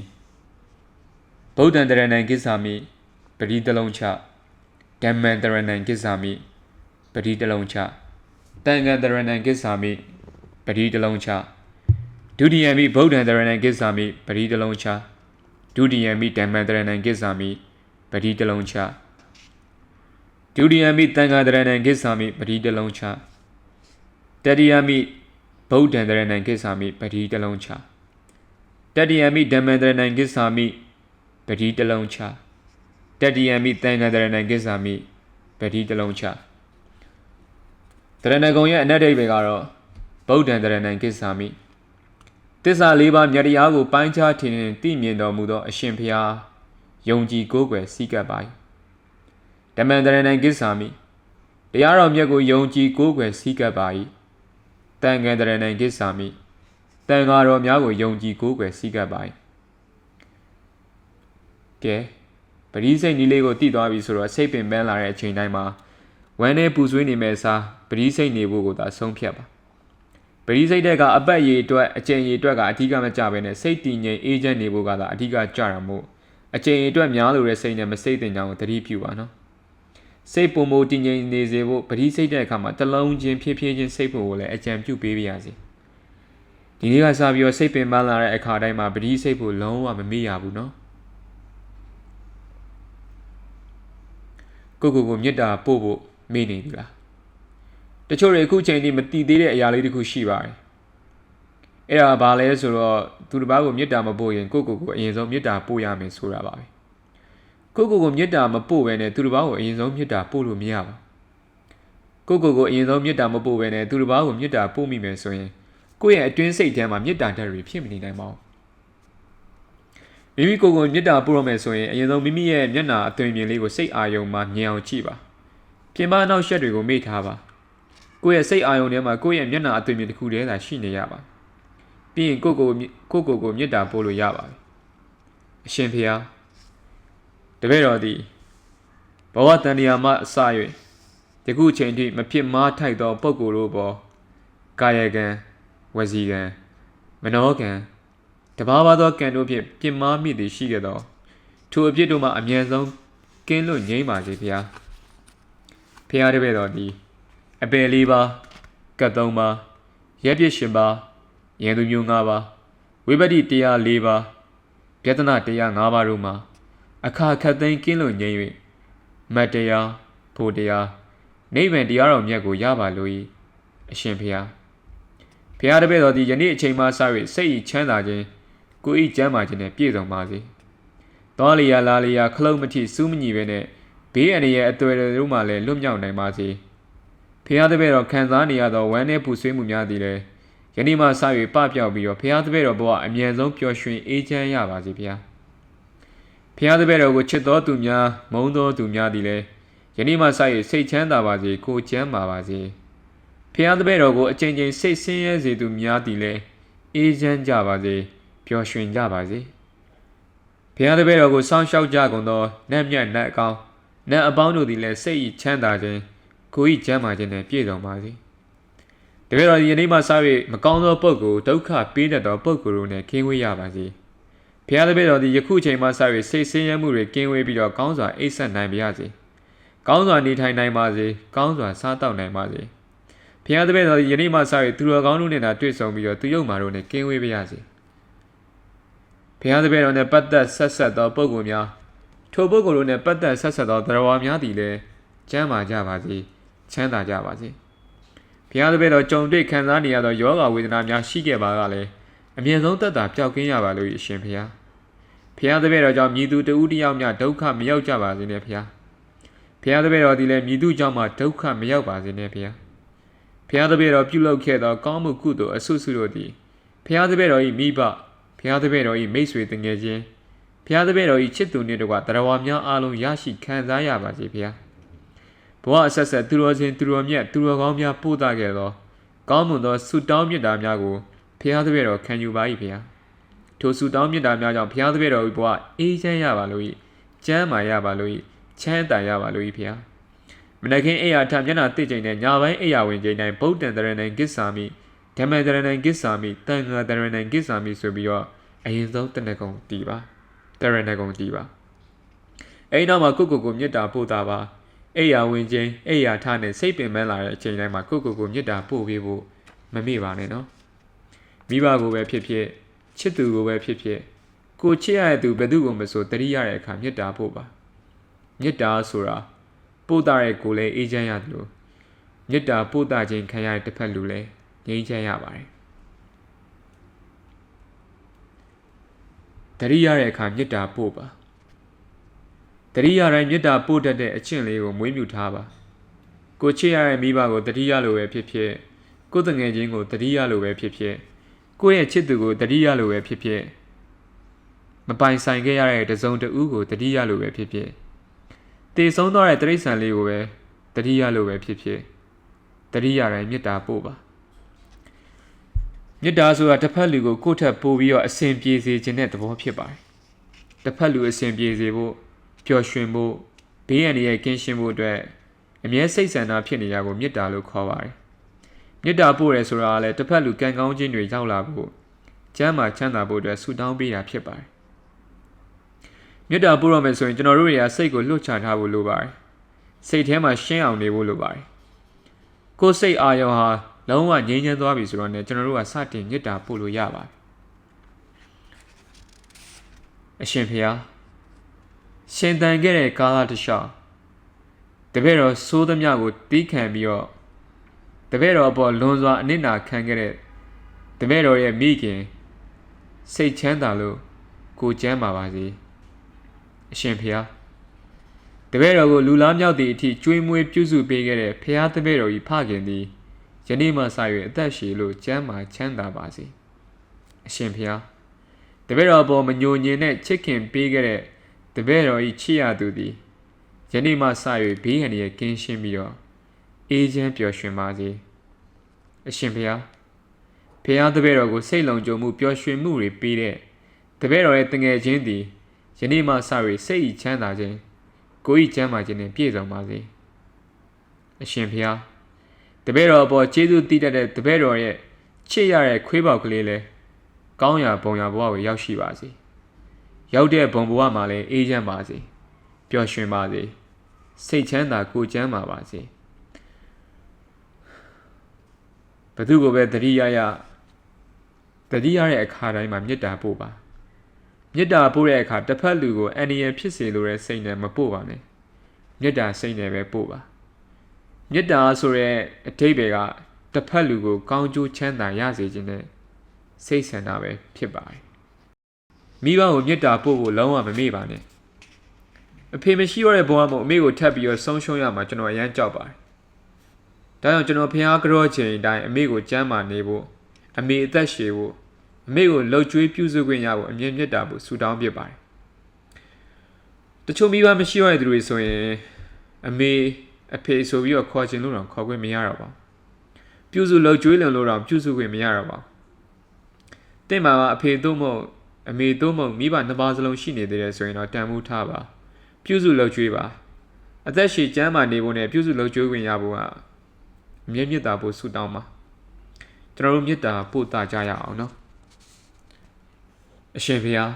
ဗုဒ္ဓံတရဏံကိစ္ဆာမိပရိတလုံးချဓမ္မံတရဏံကိစ္ဆာမိပရိတလုံးချတန်ခံတရဏံကိစ္ဆာမိပရိတလုံးချဒုတိယမိဗုဒ္ဓံတရဏံကိစ္ဆာမိပရိတလုံးချဒုတိယမိဓမ္မံတရဏံကိစ္ဆာမိပရိတလုံးချဒုတိယမိတန်ခံတရဏံကိစ္ဆာမိပရိတလုံးချတတိယမိဗုဒ္ဓံတရဏံကိစ္ဆာမိပရိတလုံးချတတိယမိဓမ္မံတရဏံကိစ္ဆာမိပတိတလုံးချတတိယမိသံဃာတရဏံကိစ္ဆာမိပတိတလုံးချတရဏဂုံရဲ့အနက်ဒိဗေကတော့ဗုဒ္ဓံတရဏံကိစ္ဆာမိသစ္စာ၄ပါးမြတ်တရားကိုပိုင်းခြားထင်ထင်သိမြင်တော်မူသောအရှင်ဘုရားယုံကြည်ကိုးကွယ်စည်းကပ်ပါ၏ဓမ္မံတရဏံကိစ္ဆာမိတရားတော်မြတ်ကိုယုံကြည်ကိုးကွယ်စည်းကပ်ပါ၏သံဃာတရဏံကိစ္ဆာမိတန်ဃာတော်များကိုယုံကြည်ကိုးကွယ်စည်းကပ်ပါ၏ကဲပရိစိတ်နီးလေးကိုတည်သွားပြီဆိုတော့စိတ်ပင်ပန်းလာတဲ့အချိန်တိုင်းမှာဝမ်းနဲ့ပူဆွေးနေမဲ့စားပရိစိတ်နေဖို့ကိုသာဆုံးဖြတ်ပါပရိစိတ်တဲ့ကအပတ်ရည်အတွက်အကျင့်ရည်အတွက်ကအဓိကမကြဘဲနဲ့စိတ်တည်ငြိမ်အေးချမ်းနေဖို့ကသာအဓိကကြတာမို့အကျင့်ရည်အတွက်များလို့တဲ့စိတ်နဲ့မစိတ်တင်ကြအောင်သတိပြုပါနော်စိတ်ပုံမတည်ငြိမ်နေစေဖို့ပရိစိတ်တဲ့အခါမှာတလုံးချင်းဖြည်းဖြည်းချင်းစိတ်ဖို့ကိုလည်းအကြံပြုပေးပါရစေဒီနေ့ကစပြီးတော့စိတ်ပင်ပန်းလာတဲ့အခါတိုင်းမှာပရိစိတ်ဖို့လုံးဝမမေ့ရဘူးနော် ကိုမေတ္တာပို့ဖို့မေ့နေပြီလားတချို့တွေအခုချိန်ထိမတည်သေးတဲ့အရာလေးတစ်ခုရှိပါတယ်အဲ့ဒါဘာလဲဆိုတော့သူတစ်ပါးကိုမေတ္တာမပို့ရင်ကိုအရင်ဆုံးမေတ္တာပို့ရမယ်ဆိုတာပါပဲကိုမေတ္တာမပို့ဘဲနဲ့သူတစ်ပါးကိုအရင်ဆုံးမေတ္တာပို့လို့မရပါဘူးကိုအရင်ဆုံးမေတ္တာမပို့ဘဲနဲ့သူတစ်ပါးကိုမေတ္တာပို့မိမယ်ဆိုရင်ကိုယ့်ရဲ့အတွင်းစိတ်ထဲမှာမေတ္တာဓာတ်တွေဖြစ်မနေနိုင်ပါဘူးမိမိကိုမေတ္တာပို့ရမယ်ဆိုရင်အရင်ဆုံးမိမိရဲ့မျက်နှာအသွင်ပြင်လေးကိုစိတ်အာရုံမှာမြင်အောင်ကြည့်ပါပြင်ပနောက်ရှက်တွေကိုမေ့ထားပါကိုယ့်ရဲ့စိတ်အာရုံထဲမှာကိုယ့်ရဲ့မျက်နှာအသွင်ပြင်တစ်ခုတည်းသာရှိနေရပါပြီးရင်ကိုမေတ္တာပို့လို့ရပါပြီအရှင်ဖေဟာတပည့်တော်သည်ဘဝတန်တရားမှအစ၍ယခုချိန်ထိမဖြစ်မားထိုက်သောပုဂ္ဂိုလ်တို့ပေါ်ကာယကံဝစီကံမနောကံတဘာဝသောကံတို့ဖြင့်ပြစ်မှားမိသည်ရှိခဲ့သောထိုအဖြစ်တို့မှအမြဲဆုံးကင်းလွတ်ငြိမ်းပါစေဖျားဖျားတပည့်တော်သည်အပယ်၄ပါးကတ်၃ပါးရက်ပြည့်၈ပါးရန်သူမျိုး၅ပါးဝိပဿနာတရား၄ပါးပြဿနာတရား၅ပါးတို့မှာအခါခတ်သိမ်းကင်းလွတ်ငြိမ်း၍မတ်တရားဖို့တရားနိဗ္ဗာန်တရားတော်မြတ်ကိုရပါလို့၏အရှင်ဖျားဖျားတပည့်တော်သည်ယနေ့အချိန်မှစ၍စိတ်ဤချမ်းသာခြင်းကိုဤကျမ်းမာခြင်းနဲ့ပြည့်စုံပါစေ။တောလျာလာလျာခလုံးမထိစူးမညီပဲနဲ့ဘေးအန္တရာယ်အသွယ်တို့မှလည်းလွတ်မြောက်နိုင်ပါစေ။ဖျားတပည့်တော်ခံစားနေရသောဝမ်းနည်းပူဆွေးမှုများသည်လည်းယနေ့မှစ၍ပပျောက်ပြီးတော့ဖျားတပည့်တော်ဘဝအမြဲဆုံးပျော်ရွှင်အေးချမ်းရပါစေဖျား။ဖျားတပည့်တော်ကိုချစ်တော်သူများမုန်းတော်သူများသည်လည်းယနေ့မှစ၍စိတ်ချမ်းသာပါစေကိုကျမ်းပါပါစေ။ဖျားတပည့်တော်ကိုအချိန်ချင်းစိတ်ဆင်းရဲစေသူများသည်လည်းအေးချမ်းကြပါစေပျော်ရွှင်ကြပါစေဘုရားတပည့်တော်ကိုစောင့်ရှောက်ကြကုန်သောနတ်မြတ်နတ်အကောင်းနတ်အပေါင်းတို့သည်လည်းစိတ်ဤချမ်းသာခြင်းကိုယ်ဤကျမ်းမာခြင်းနှင့်ပြည့်စုံပါစေတပည့်တော်ယနေ့မှစ၍မကောင်းသောပုဂ္ဂိုလ်ဒုက္ခပေးတတ်သောပုဂ္ဂိုလ်တို့နှင့်ကင်းဝေးရပါစေဘုရားတပည့်တော်သည်ယခုချိန်မှစ၍စိတ်ဆင်းရဲမှုတွေကင်းဝေးပြီးတော့ကောင်းစွာအိပ်စက်နိုင်ပါစေကောင်းစွာနေထိုင်နိုင်ပါစေကောင်းစွာစားသောက်နိုင်ပါစေဘုရားတပည့်တော်ယနေ့မှစ၍သူတော်ကောင်းတို့နှင့်သာတွေ့ဆုံပြီးတော့သူယုတ်မာတို့နှင့်ကင်းဝေးပါစေဘုရားတပည့်တော်နှင့်ပတ်သက်ဆက်ဆက်သောပုဂ္ဂိုလ်များထိုပုဂ္ဂိုလ်တို့နှင့်ပတ်သက်ဆက်ဆက်သောတရားဝါများသည်လည်းကျမ်းမာကြပါစေချမ်းသာကြပါစေဘုရားတပည့်တော်ကြုံတွေ့ခံစားနေရသောယောဂဝေဒနာများရှိခဲ့ပါကလည်းအမြင့်ဆုံးသက်သာပျောက်ကင်းရပါလို့အရှင်ဘုရားဘုရားတပည့်တော်ကြောင့်မြည်သူတဦးတယောက်များဒုက္ခမရောက်ကြပါစေနဲ့ဘုရားဘုရားတပည့်တော်သည်လည်းမြည်သူကြောင့်မှဒုက္ခမရောက်ပါစေနဲ့ဘုရားဘုရားတပည့်တော်ပြုလုပ်ခဲ့သောကောင်းမှုကုသိုလ်အဆုစုတို့သည်ဘုရားတပည့်တော်၏မိဘဘုရားတပည့်တော်၏မိတ်ဆွေတငယ်ချင်းဘုရားတပည့်တော်၏ချစ်သူနှင့်တကွတရားဝါများအားလုံးရရှိခံစားရပါစေဘုရားဘဝအဆက်ဆက်သူတော်ချင်းသူတော်မြတ်သူတော်ကောင်းများပို့သခဲ့သောကောင်းမွန်သောဆုတောင်းမြတ်တာများကိုဘုရားတပည့်တော်ခံယူပါ၏ဘုရားထိုဆုတောင်းမြတ်တာများကြောင့်ဘုရားတပည့်တော်၏ဘဝအေးချမ်းရပါလို့၏ကျမ်းမာရပါလို့၏ချမ်းသာရပါလို့၏ဘုရားမနက်ခင်းအိယာထမျက်နှာတစ်ချိန်နဲ့ညပိုင်းအိယာဝင်ချိန်တိုင်းဗုဒ္ဓံတရဏံကိစ္ဆာမိဓမ္မတရဏံကိစ္ဆာမိတန်ခါတရဏံကိစ္ဆာမိဆိုပြီးတော့အရင်ဆုံးတဏ္ဍကုံတီးပါတရဏဂုံတီးပါအဲ့နောက်မှာကိုမေတ္တာပို့တာပါအိယာဝင်ချိန်အိယာထနဲ့စိတ်ပင်ပန်းလာတဲ့အချိန်တိုင်းမှာကိုမေတ္တာပို့ပေးဖို့မမေ့ပါနဲ့နော်မိဘကိုပဲဖြစ်ဖြစ်ချစ်သူကိုပဲဖြစ်ဖြစ်ကိုချစ်ရတဲ့သူဘယ်သူကိုမဆိုတတိရတဲ့အခါမေတ္တာပို့ပါမေတ္တာဆိုတာပို့တာရဲ့ကိုယ်လည်းအေးချမ်းရတယ်လို့မေတ္တာပို့တာခြင်းခံရတဲ့တစ်ဖက်လူလည်းငြိမ်းချမ်းရပါတယ်တတိရတဲ့အခါမေတ္တာပို့ပါတတိယတိုင်းမေတ္တာပို့တတ်တဲ့အကျင့်လေးကိုမွေးမြူထားပါကိုချစ်ရတဲ့မိဘကိုတတိယလိုပဲဖြစ်ဖြစ်ကိုတငယ်ချင်းကိုတတိယလိုပဲဖြစ်ဖြစ်ကိုရဲ့ချစ်သူကိုတတိယလိုပဲဖြစ်ဖြစ်မပိုင်ဆိုင်ခဲ့ရတဲ့တစုံတဦးကိုတတိယလိုပဲဖြစ်ဖြစ်တည်ဆုံးသွားတဲ့တိရစ္ဆာန်လေးကိုပဲတတိယလိုပဲဖြစ်ဖြစ်တတိယတိုင်းမေတ္တာပို့ပါမေတ္တာဆိုတာတစ်ဖက်လူကိုကိုယ့်ထက်ပိုပြီးတော့အစဉ်ပြေစေခြင်းတဲ့သဘောဖြစ်ပါတယ်တစ်ဖက်လူအစဉ်ပြေစေဖို့ပျော်ရွှင်ဖို့ဘေးရန်ရဲ့ကင်းရှင်းဖို့အတွက်အမြဲစိတ်ဆန္ဒဖြစ်နေရကိုမေတ္တာလို့ခေါ်ပါတယ်မေတ္တာပို့ရဲဆိုတာလည်းတစ်ဖက်လူကံကောင်းခြင်းတွေရောက်လာဖို့ကျမ်းမာချမ်းသာဖို့အတွက်ဆုတောင်းပေးတာဖြစ်ပါတယ်မေတ္တာပို့ရမယ်ဆိုရင်ကျွန်တော်တို့တွေကစိတ်ကိုလွတ်ချထားဖို့လိုပါတယ်စိတ်ထဲမှာရှင်းအောင်နေဖို့လိုပါတယ်ကိုယ်စိတ်အာရုံဟာလုံးဝငြိမ်းချမ်းသွားပြီဆိုတော့ねကျွန်တော်တို့ကစတင်မေတ္တာပို့လို့ရပါတယ်အရှင်ဖေဟာရှင်တန်ခဲ့တဲ့ကာလတစ်လျှောက် တပည့်တော်စိုးသမျှကိုတီးခံပြီးတော့တပည့်တော်အပေါ်လွန်စွာအနစ်နာခံခဲ့တဲ့တပည့်တော်ရဲ့မိခင်စိတ်ချမ်းသာလို့ကိုကျမ်းပါပါစေအရှင်ဖျားတပည့်တော်ကိုလူလားမြောက်သည့်အထိကျွေးမွေးပြုစုပေးခဲ့တဲ့ဖျားတပည့်တော်၏ဖခင်သည်ယနေ့မှစ၍အသက်ရှည်လို့ကျမ်းမာချမ်းသာပါစေအရှင်ဖျားတပည့်တော်အပေါ်မညိုညင်တဲ့ချစ်ခင်ပေးခဲ့တဲ့တပည့်တော်၏ချစ်ရသူသည်ယနေ့မှစ၍ဘေးရန်ရဲ့ကင်းရှင်းပြီးတော့အေးချမ်းပျော်ရွှင်ပါစေအရှင်ဖျားဖျားတပည့်တော်ကိုစိတ်လုံခြုံမှုပျော်ရွှင်မှုတွေပေးတဲ့တပည့်တော်ရဲ့တငယ်ချင်းသည်ယနေ့မှစ၍စိတ်ဤချမ်းသာခြင်းကိုယ်ဤချမ်းသာခြင်းနှင့်ပြည့်စုံပါစေအရှင်ဖျားတပည့်တော်အပေါ်ကျေးဇူးတည်တတ်တဲ့တပည့်တော်ရဲ့ချစ်ရတဲ့ခွေးပေါက်ကလေးလည်းကောင်းရာဘုံရာဘဝကိုရောက်ရှိပါစေရောက်တဲ့ဘုံဘဝမှာလည်းအေးချမ်းပါစေပျော်ရွှင်ပါစေစိတ်ချမ်းသာကိုယ်ချမ်းသာပါစေဘသူကိုပဲတတိယတဲ့အခါတိုင်းမှာမေတ္တာပို့ပါမေတ္တာပို့တဲ့အခါတစ်ဖက်လူကိုအန္တရာယ်ဖြစ်စေလိုတဲ့စိတ်နဲ့မပို့ပါနဲ့မေတ္တာစိတ်နဲ့ပဲပို့ပါမေတ္တာဆိုတဲ့အဓိပ္ပာယ်ကတစ်ဖက်လူကိုကောင်းကျိုးချမ်းသာရစေခြင်းနဲ့စိတ်ဆန္ဒပဲဖြစ်ပါတယ်မိဘကိုမေတ္တာပို့ဖို့လုံးဝမမေ့ပါနဲ့အဖေမရှိရတဲ့ဘဝမှာအမေကိုထပ်ပြီးတော့ဆုံးရှုံးရမှာကျွန်တော်အရမ်းကြောက်ပါတယ်ဒါကြောင့်ကျွန်တော်ဖျားကြောချိန်အတိုင်းအမေကိုကြမ်းမာနေဖို့အမေအသက်ရှည်ဖို့အမေကိုလှုပ်ကြွေးပြုစုခွင့်ရဖို့အမြဲမေတ္တာဖို့ဆုတောင်းပြပါတယ်တချို့မိဘမရှိရတဲ့သူတွေဆိုရင်အမေအဖေဆိုပြီးတော့ခေါ်ချင်လို့တော့ခေါ်ခွင့်မရတော့ပါဘူးပြုစုလှုပ်ကြွေးလုံလို့တော့ပြုစုခွင့်မရတော့ပါဘူးတင့်မှာအဖေသို့မဟုတ်အမေသို့မဟုတ်မိဘနှစ်ပါးစလုံးရှိနေသေးတယ်ဆိုရင်တော့တန်ဖိုးထားပါပြုစုလှုပ်ကြွေးပါအသက်ရှည်ကျန်းမာနေဖို့နဲ့ပြုစုလှုပ်ကြွေးခွင့်ရဖို့ကအမြဲမေတ္တာဖို့ဆုတောင်းပါကျွန်တော်တို့မေတ္တာပို့တာကြရအောင်နော်အရှင်ဘုရား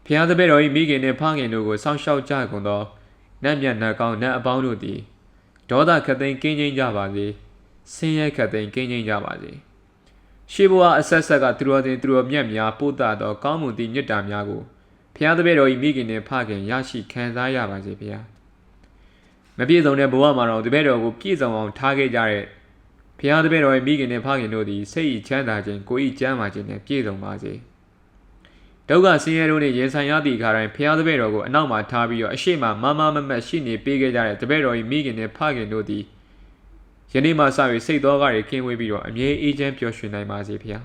ဘုရားတပည့်တော်၏မိခင်နှင့်ဖခင်တို့ကိုစောင့်ရှောက်ကြကုန်သောနတ်မြတ်နတ်ကောင်းနတ်အပေါင်းတို့သည်ဒေါသခတ်သိမ်းကင်းကျင်းကြပါစေဆင်းရဲခတ်သိမ်းကင်းကျင်းကြပါစေရှေးဘဝအဆက်ဆက်ကသူတော်တင်သူတော်မြတ်များပို့တာသောကောင်းမှုသည့်မေတ္တာများကိုဘုရားတပည့်တော်၏မိခင်နှင့်ဖခင်ရရှိခံစားရပါစေဘုရားမပြည့်စုံတဲ့ဘဝမှာတော့တပည့်တော်ကိုပြည့်စုံအောင်ထားခဲ့ကြတဲ့ဘုရားတပည့်တော်၏မိခင်နှင့်ဖခင်တို့သည်စိတ်ဤချမ်းသာခြင်းကိုယ်ဤကျမ်းမာခြင်းနှင့်ပြည့်စုံပါစေဒုက္ခဆင်းရဲတို့နှင့်ရင်ဆိုင်ရသည့်အခါတိုင်းဘုရားတပည့်တော်ကိုအနောက်မှာထားပြီးတော့အရှိမမမမတ်ရှိနေပေးခဲ့ကြတဲ့တပည့်တော်၏မိခင်နှင့်ဖခင်တို့သည်ယနေ့မှစ၍စိတ်တော်ကတွေကင်းဝေးပြီးတော့အမြဲအေးချမ်းပျော်ရွှင်နိုင်ပါစေဘုရား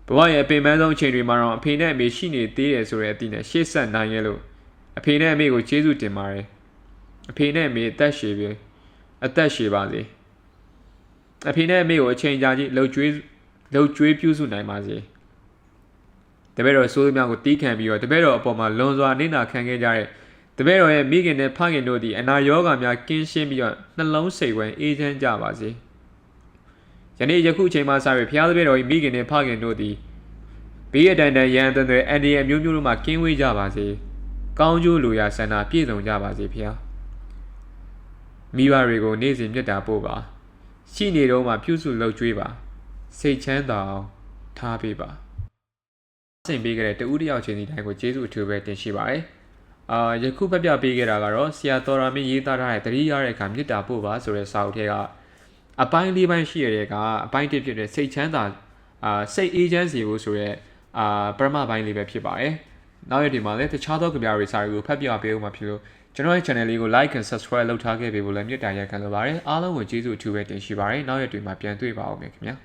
ဘဝရဲ့အပင်ပန်းဆုံးအချိန်တွေမှာတော့အဖေနဲ့အမေရှိနေသေးတယ်ဆိုတဲ့အသည့်နဲ့ရှေ့ဆက်နိုင်ရဲ့လို့အဖေနဲ့အမေကိုကျေးဇူးတင်ပါတယ်အဖေနဲ့အမေအသက်ရှည်ပါစေအဖေနဲ့အမေကိုအချိန်ကြာကြီးလှုပ်ကြွေးပြုစုနိုင်ပါစေတပည့်တော်ဆိုးသမျှကိုတီးခံပြီးတော့တပည့်တော်အပေါ်မှာလွန်စွာနေနာခံခဲ့ကြတဲ့တပည့်တော်ရဲ့မိခင်နဲ့ဖခင်တို့သည်အနာရောဂါများကင်းရှင်းပြီးတော့နှလုံးစိတ်ဝမ်းအေးချမ်းကြပါစေယနေ့ယခုအချိန်မှစပြီးဘုရားတပည့်တော်၏မိခင်နဲ့ဖခင်တို့သည်ဘေးရတန်တန်ရန်သွဲအန္တရာယ်မျိုးမျိုးတို့မှကင်းဝေးကြပါစေကောင်းကျိုးလိုရာဆန္ဒပြည့်စုံကြပါစေဘုရားမိဘတွေကိုနေ့စဉ်မေတ္တာပို့ပါရှိနေတော့မှပြုစုလှုပ်ကြွေးပါစိတ်ချမ်းသာအောင်ထားပေးပါဆင်ပေးခဲ့တဲ့တဦးတယောက်ချင်းဒီတိုင်းကိုကျေးဇူးအထူးပဲတင်ရှိပါတယ်ယခုဖတ်ပြပေးခဲ့တာကတော့ဆရာတော်ရာမင်းရေးသားထားတဲ့တတိယရတဲ့အခါမေတ္တာပို့ပါဆိုတဲ့စာအုပ်ထဲကအပိုင်း၄ပိုင်းရှိရတဲ့ကအပိုင်းတစ်ဖြစ်တဲ့စိတ်ချမ်းသာစိတ်အေးချမ်းစေဖို့ဆိုတဲ့ပရမပိုင်းလေးပဲဖြစ်ပါတယ်နောက်ရက်ဒီမှာလည်းတခြားသောကြပြတွေစာတွေကိုဖတ်ပြပေးဦးမှာဖြစ်လို့ကျွန်တော်ရဲ့ channel လေးကို like and subscribe လုပ်ထားခဲ့ပေးဖို့လည်းမြတ်တာရက်ခံလိုပါတယ်အားလုံးကိုကျေးဇူးအထူးပဲတင်ရှိပါတယ်နောက်ရက်တွေမှာပြန်တွေ့ပါဦးမယ်ခင်ဗျာ